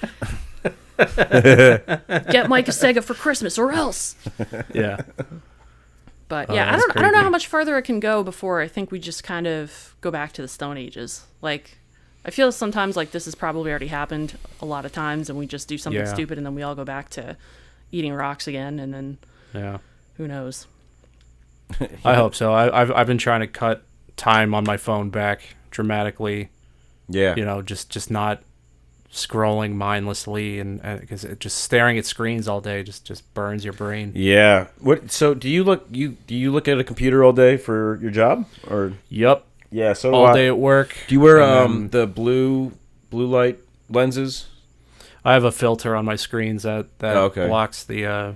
Get Mike a Sega for Christmas, or else. Yeah. But yeah, I don't know how much further it can go before I think we just kind of go back to the Stone Ages. Like, I feel sometimes like this has probably already happened a lot of times, and we just do something stupid, and then we all go back to eating rocks again, and then who knows? I hope so. I've been trying to cut time on my phone back dramatically. Yeah, just not scrolling mindlessly, and because just staring at screens all day just burns your brain. Yeah. What? So do you look at a computer all day for your job, or? Yep. Yeah. So all day at work. Do you wear the blue light lenses? I have a filter on my screens that blocks the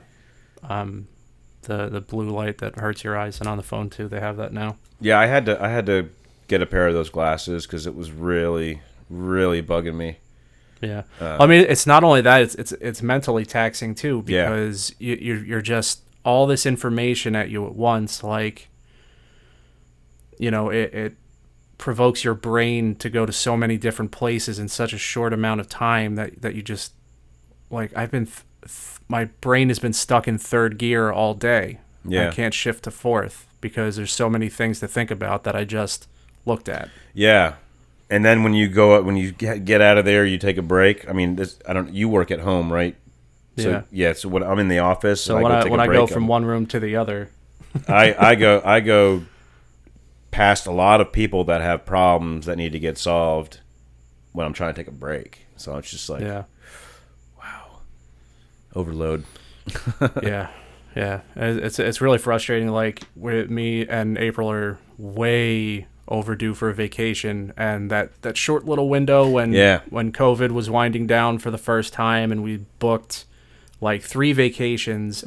blue light that hurts your eyes, and on the phone too. They have that now. Yeah, I had to get a pair of those glasses because it was really, really bugging me. Yeah. I mean, it's not only that; it's mentally taxing too, because you're just all this information at you at once. Like, it provokes your brain to go to so many different places in such a short amount of time that you just, like, I've been my brain has been stuck in third gear all day. I can't shift to fourth because there's so many things to think about that I just looked at. Yeah. And then when you get out of there, you take a break. I mean, you work at home, right? So, So when I'm in the office, so when I go from one room to the other, I go past a lot of people that have problems that need to get solved when I'm trying to take a break. So it's just like, wow, overload. Yeah. It's really frustrating. Like, with me and April are way overdue for a vacation, and that short little window when COVID was winding down for the first time, and we booked like 3 vacations.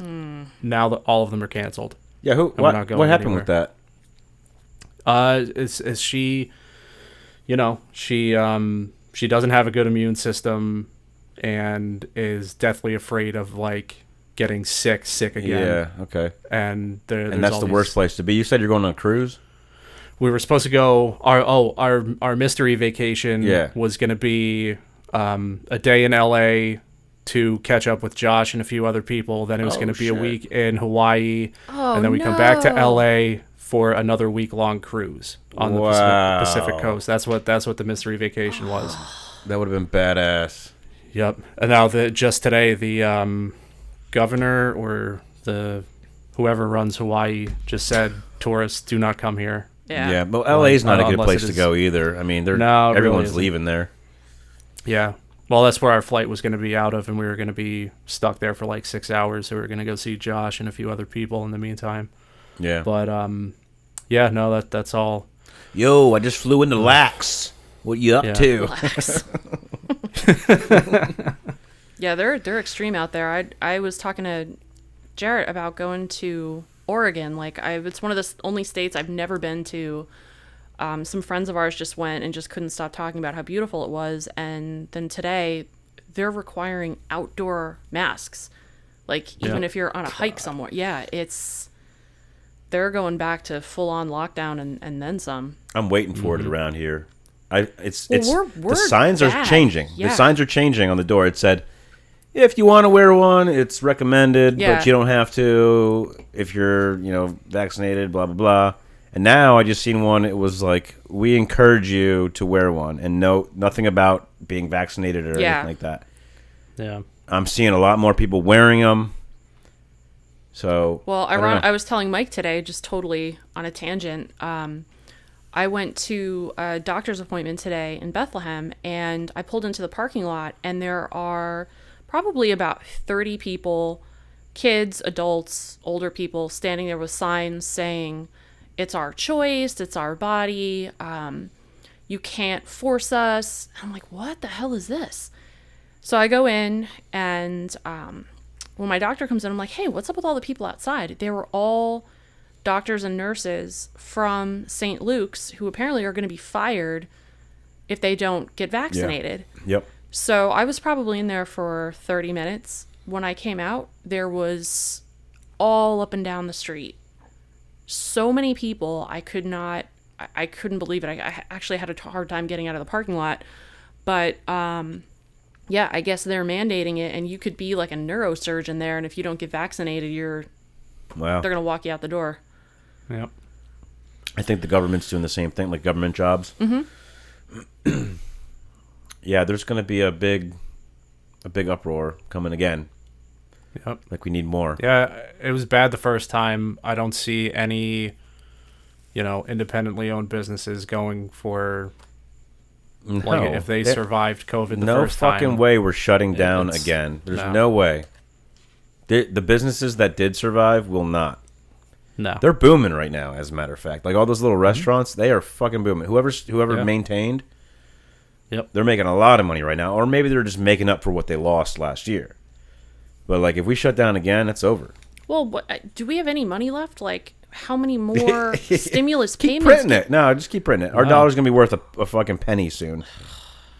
Now that all of them are canceled. Yeah, what happened with that? Is she, she doesn't have a good immune system and is deathly afraid of, like, getting sick again. Yeah, okay. And that's the worst place to be. You said you're going on a cruise? We were supposed to go. Our mystery vacation was going to be a day in LA to catch up with Josh and a few other people. Then it was going to be a week in Hawaii, and then we come back to LA for another week-long cruise on the Pacific coast. That's what the mystery vacation was. That would have been badass. Yep. And now just today, the governor or whoever runs Hawaii just said tourists do not come here. Yeah, but LA's not a good place to go either. I mean, everyone's really leaving there. Yeah. Well, that's where our flight was going to be out of, and we were going to be stuck there for like 6 hours. So we were going to go see Josh and a few other people in the meantime. Yeah. But that's all. Yo, I just flew into Lax. What you up to? Lax. Yeah, they're extreme out there. I was talking to Jarrett about going to Oregon. Like, it's one of the only states I've never been to. Some friends of ours just went and just couldn't stop talking about how beautiful it was. And then today, they're requiring outdoor masks. Like, even if you're on a hike somewhere. Yeah, they're going back to full-on lockdown and then some. I'm waiting for it around here. We're the signs are changing. Yeah. The signs are changing on the door. It said, if you want to wear one, it's recommended, but you don't have to if you're, vaccinated, blah, blah, blah. And now I just seen one. It was like, we encourage you to wear one, and nothing about being vaccinated or anything like that. Yeah. I'm seeing a lot more people wearing them. So, well, I was telling Mike today, just totally on a tangent. I went to a doctor's appointment today in Bethlehem, and I pulled into the parking lot, and there are probably about 30 people, kids, adults, older people, standing there with signs saying, it's our choice, it's our body, you can't force us. I'm like, what the hell is this? So I go in, and when my doctor comes in, I'm like, hey, what's up with all the people outside? They were all doctors and nurses from St. Luke's who apparently are going to be fired if they don't get vaccinated. Yeah. Yep. So I was probably in there for 30 minutes. When I came out, there was all up and down the street. So many people, I couldn't believe it. I actually had a hard time getting out of the parking lot. But, I guess they're mandating it, and you could be like a neurosurgeon there, and if you don't get vaccinated, they're going to walk you out the door. Yep. I think the government's doing the same thing, like government jobs. Mm-hmm. Yeah, there's going to be a big uproar coming again. Yep. Like, we need more. Yeah, it was bad the first time. I don't see any, independently owned businesses going for, like, if they survived COVID the first time. No fucking way we're shutting down again. There's no way. The businesses that did survive will not. No. They're booming right now, as a matter of fact. Like, all those little restaurants, they are fucking booming. Whoever maintained, they're making a lot of money right now. Or maybe they're just making up for what they lost last year. But, like, if we shut down again, it's over. Well, do we have any money left? Like, how many more stimulus keep payments? Keep printing it. No, just keep printing it. Our dollar's going to be worth a fucking penny soon.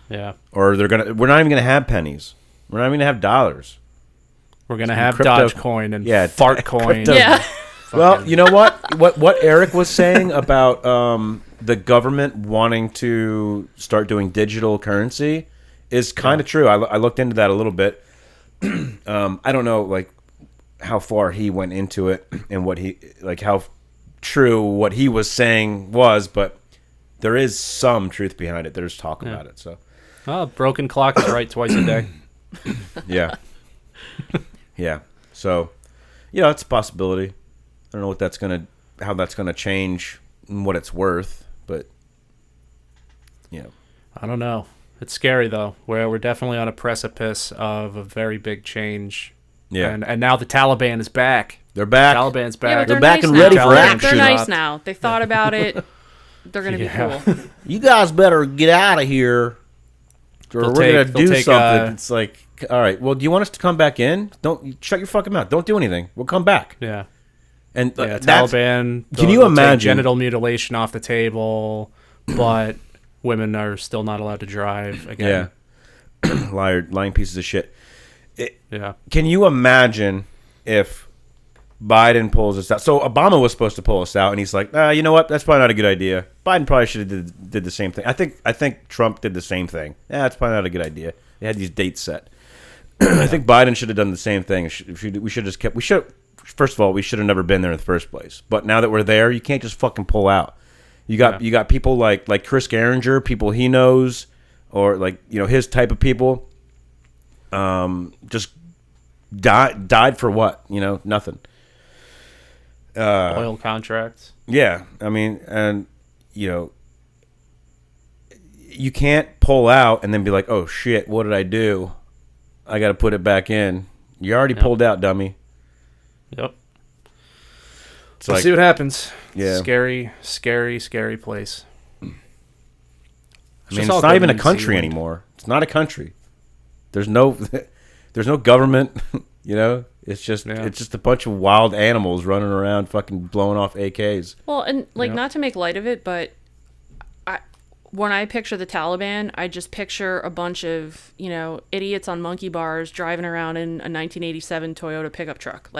Yeah. Or we're not even gonna have pennies. We're not even gonna have dollars. We're gonna have crypto- Dogecoin and Yeah, fart coin. crypto- Yeah. Well, you know what Eric was saying about the government wanting to start doing digital currency is kind of true. I looked into that a little bit. I don't know like how far he went into it and how true what he was saying was, but there is some truth behind it. There's talk about it. So, Broken clock is right twice a day. yeah, yeah. So, it's a possibility. I don't know how that's gonna change and what it's worth, but I don't know. It's scary though. We're definitely on a precipice of a very big change. Yeah. And now the Taliban is back. They're back. Taliban's back. Yeah, but They're they're back nice and now. ready for They're action. nice now. They thought about it. They're gonna be cool. You guys better get out of here, or we're gonna do something. It's like, all right. Well, do you want us to come back in? Don't shut your fucking mouth. Don't do anything. We'll come back. Yeah. And Taliban. Can you they'll imagine take genital mutilation off the table, but women are still not allowed to drive again? Yeah. lying pieces of shit. Yeah. Can you imagine if Biden pulls us out? So Obama was supposed to pull us out, and he's like, you know what? That's probably not a good idea. Biden probably should have did the same thing. I think Trump did the same thing. That's probably not a good idea. They had these dates set. I think Biden should have done the same thing. We should just kept. First of all, we should have never been there in the first place. But now that we're there, you can't just fucking pull out. You got people like Chris Geringer, people he knows, or his type of people. Just died for what? Nothing. Oil contracts. Yeah, I mean, and you can't pull out and then be like, oh shit, what did I do? I got to put it back in. You already pulled out, dummy. Yep. We'll see what happens. Yeah. Scary, scary, scary place. I mean, it's not even a country anymore. It's not a country. There's no government. It's just a bunch of wild animals running around, fucking blowing off AKs. Well, and not to make light of it, but when I picture the Taliban, I just picture a bunch of idiots on monkey bars driving around in a 1987 Toyota pickup truck,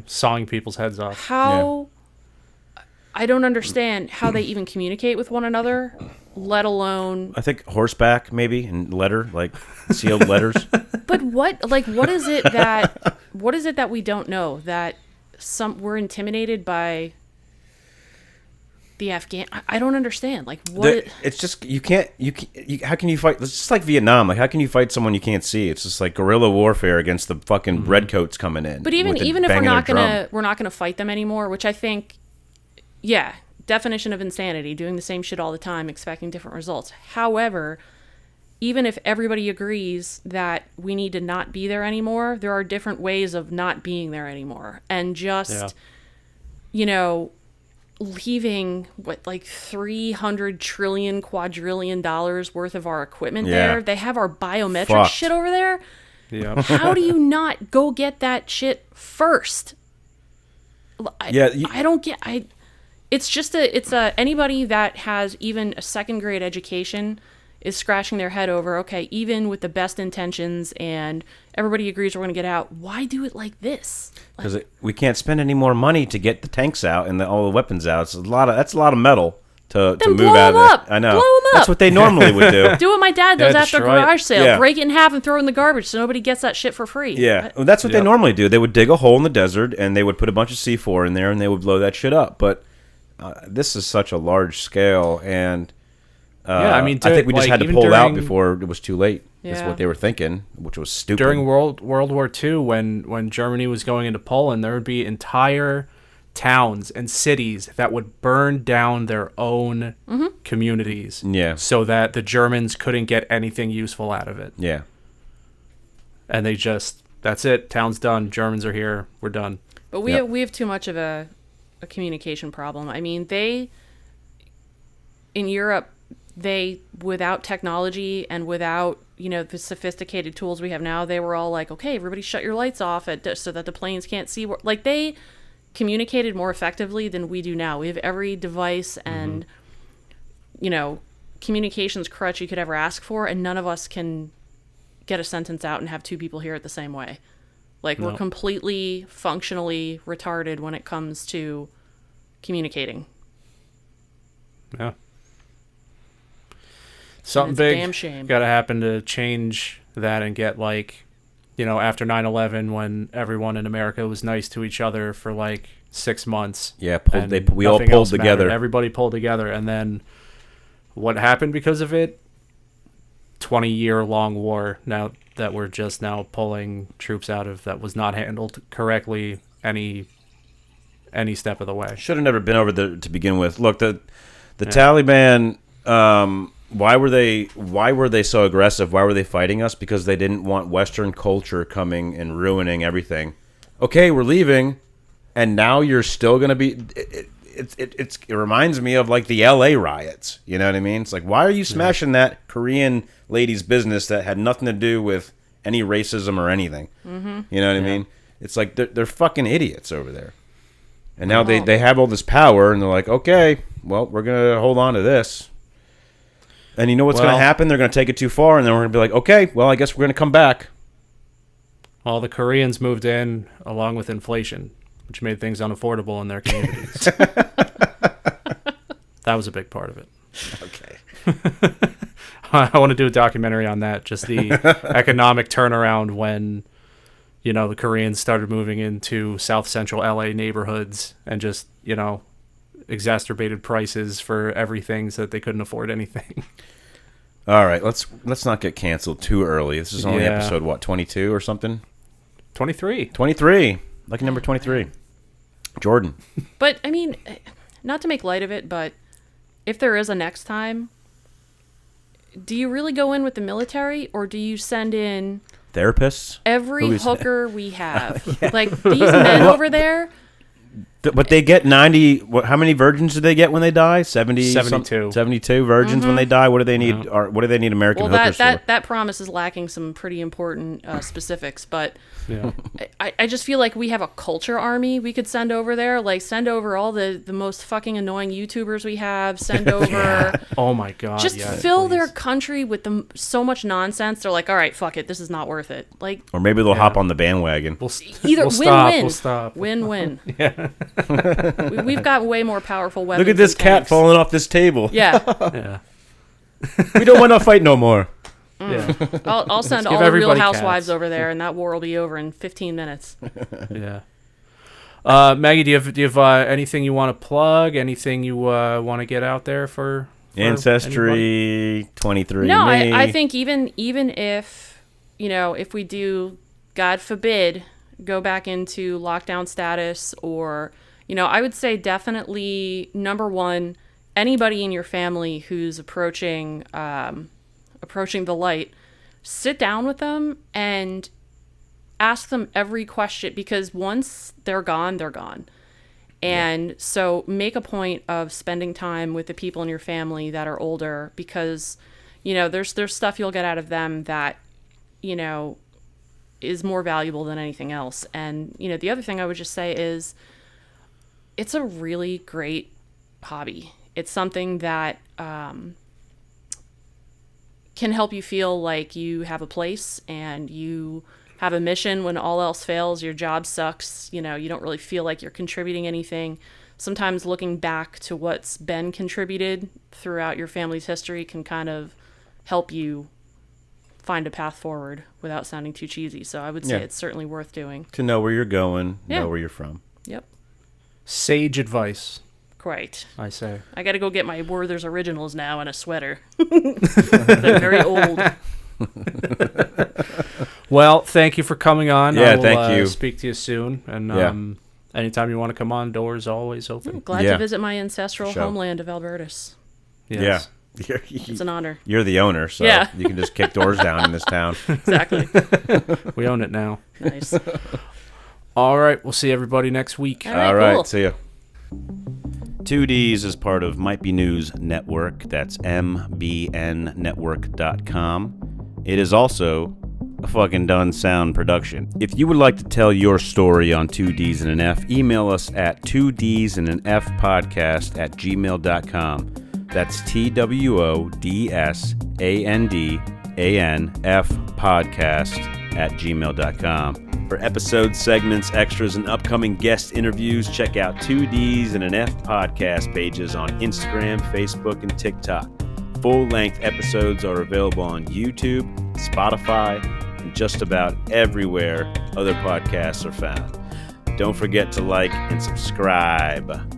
sawing people's heads off. How I don't understand how they even communicate with one another, let alone. I think horseback maybe and sealed letters. But what is it that we don't know, that we're intimidated by the Afghan? I don't understand. It's just you can't. How can you fight? It's just like Vietnam. How can you fight someone you can't see? It's just like guerrilla warfare against the fucking redcoats coming in. But even if we're not gonna fight them anymore, which I think, definition of insanity, doing the same shit all the time, expecting different results. However, even if everybody agrees that we need to not be there anymore, there are different ways of not being there anymore, and just leaving 300 trillion quadrillion dollars worth of our equipment there. They have our biometric shit over there. Yeah. How do you not go get that shit first? I don't get. It's anybody that has even a second grade education is scratching their head over, okay, even with the best intentions and everybody agrees we're going to get out, why do it like this? Because we can't spend any more money to get the tanks out and all the weapons out. That's a lot of metal to move out of it. I know. Blow them up. That's what they normally would do. Do what my dad does after a garage sale. Yeah. Break it in half and throw it in the garbage so nobody gets that shit for free. Yeah, well, that's what they normally do. They would dig a hole in the desert and they would put a bunch of C4 in there and they would blow that shit up. But this is such a large scale, and I think we just had to pull out before it was too late. That's what they were thinking, which was stupid. During World War II, when Germany was going into Poland, there would be entire towns and cities that would burn down their own communities, so that the Germans couldn't get anything useful out of it. Yeah, and that's it. Town's done. Germans are here. We're done. But we have too much of a communication problem. I mean, in Europe, without technology and without the sophisticated tools we have now, they were all like, okay, everybody shut your lights off so that the planes can't see. They communicated more effectively than we do now. We have every device and communications crutch you could ever ask for, and none of us can get a sentence out and have two people hear it the same way. Like, we're completely functionally retarded when it comes to communicating. Yeah. Something it's a big damn shame. Gotta happen to change that and get, like, you know, after 9/11, when everyone in America was nice to each other for like 6 months. Yeah, we all nothing pulled else together. mattered. Everybody pulled together, and then what happened because of it? 20-year-long war. Now that we're just now pulling troops out of, that was not handled correctly any step of the way. Should have never been over there to begin with. Look, the Taliban. Why were they so aggressive? Why were they fighting us? Because they didn't want Western culture coming and ruining everything. Okay, we're leaving, and now you're still going to be... It reminds me of, like, the L.A. riots. You know what I mean? It's like, why are you smashing that Korean lady's business that had nothing to do with any racism or anything? Mm-hmm. You know what I mean? It's like they're fucking idiots over there. And now they have all this power, and they're like, okay, well, we're going to hold on to this. And you know what's going to happen? They're going to take it too far, and then we're going to be like, okay, well, I guess we're going to come back. Well, the Koreans moved in along with inflation, which made things unaffordable in their communities. That was a big part of it. Okay. I want to do a documentary on that, just the economic turnaround when, you know, the Koreans started moving into South Central LA neighborhoods and just, you know, exacerbated prices for everything so that they couldn't afford anything. All right, let's not get canceled too early. This is only episode, what, 22 or something? 23. 23. Lucky number 23. Jordan. But, I mean, not to make light of it, but if there is a next time, do you really go in with the military, or do you send in... Therapists? Every hooker we have. Like, these men over there... But they get 90... how many virgins do they get when they die? 72 virgins when they die? What do they need? What do they need American hookers for? That promise is lacking some pretty important specifics, but I just feel like we have a culture army we could send over there. Like, send over all the most fucking annoying YouTubers we have. Send over... Oh my God. Just fill their country with so much nonsense. They're like, all right, fuck it. This is not worth it. Like, or maybe they'll hop on the bandwagon. Win-win. We'll stop. Win-win. Yeah. We've got way more powerful weapons. Look at this cat falling off this table. Yeah. Yeah. We don't want to fight no more. Yeah. I'll send all the Real Housewives over there, and that war will be over in 15 minutes. Yeah. Maggie, do you have anything you want to plug? Anything you want to get out there for Ancestry anybody? 23? No, I think even if, you know, if we do, God forbid, go back into lockdown status, or, you know, I would say definitely, number one, anybody in your family who's approaching the light, sit down with them and ask them every question, because once they're gone, they're gone. And so make a point of spending time with the people in your family that are older, because, you know, there's stuff you'll get out of them that, you know, is more valuable than anything else. And, you know, the other thing I would just say is it's a really great hobby. It's something that can help you feel like you have a place and you have a mission when all else fails. Your job sucks. You know, you don't really feel like you're contributing anything. Sometimes looking back to what's been contributed throughout your family's history can kind of help you find a path forward without sounding too cheesy. So I would say it's certainly worth doing. To know where you're going, know where you're from. Yep. Sage advice. Great. I say. I got to go get my Werther's Originals now and a sweater. They're very old. Well, thank you for coming on. Yeah, I will, thank you. Speak to you soon. And anytime you want to come on, doors always open. Glad to visit my ancestral homeland of Albertus. Yes. Yeah. It's an honor. You're the owner, so you can just kick doors down in this town. Exactly. We own it now. Nice. All right. We'll see everybody next week. All right, cool. See ya. 2Ds is part of Might Be News Network. That's mbnnetwork.com. It is also a fucking done sound production. If you would like to tell your story on 2Ds and an F, email us at 2Ds and an F podcast@gmail.com. That's TWODSANDANF podcast@gmail.com. For episode segments, extras, and upcoming guest interviews, check out 2Ds and an F podcast pages on Instagram, Facebook, and TikTok. Full-length episodes are available on YouTube, Spotify, and just about everywhere other podcasts are found. Don't forget to like and subscribe.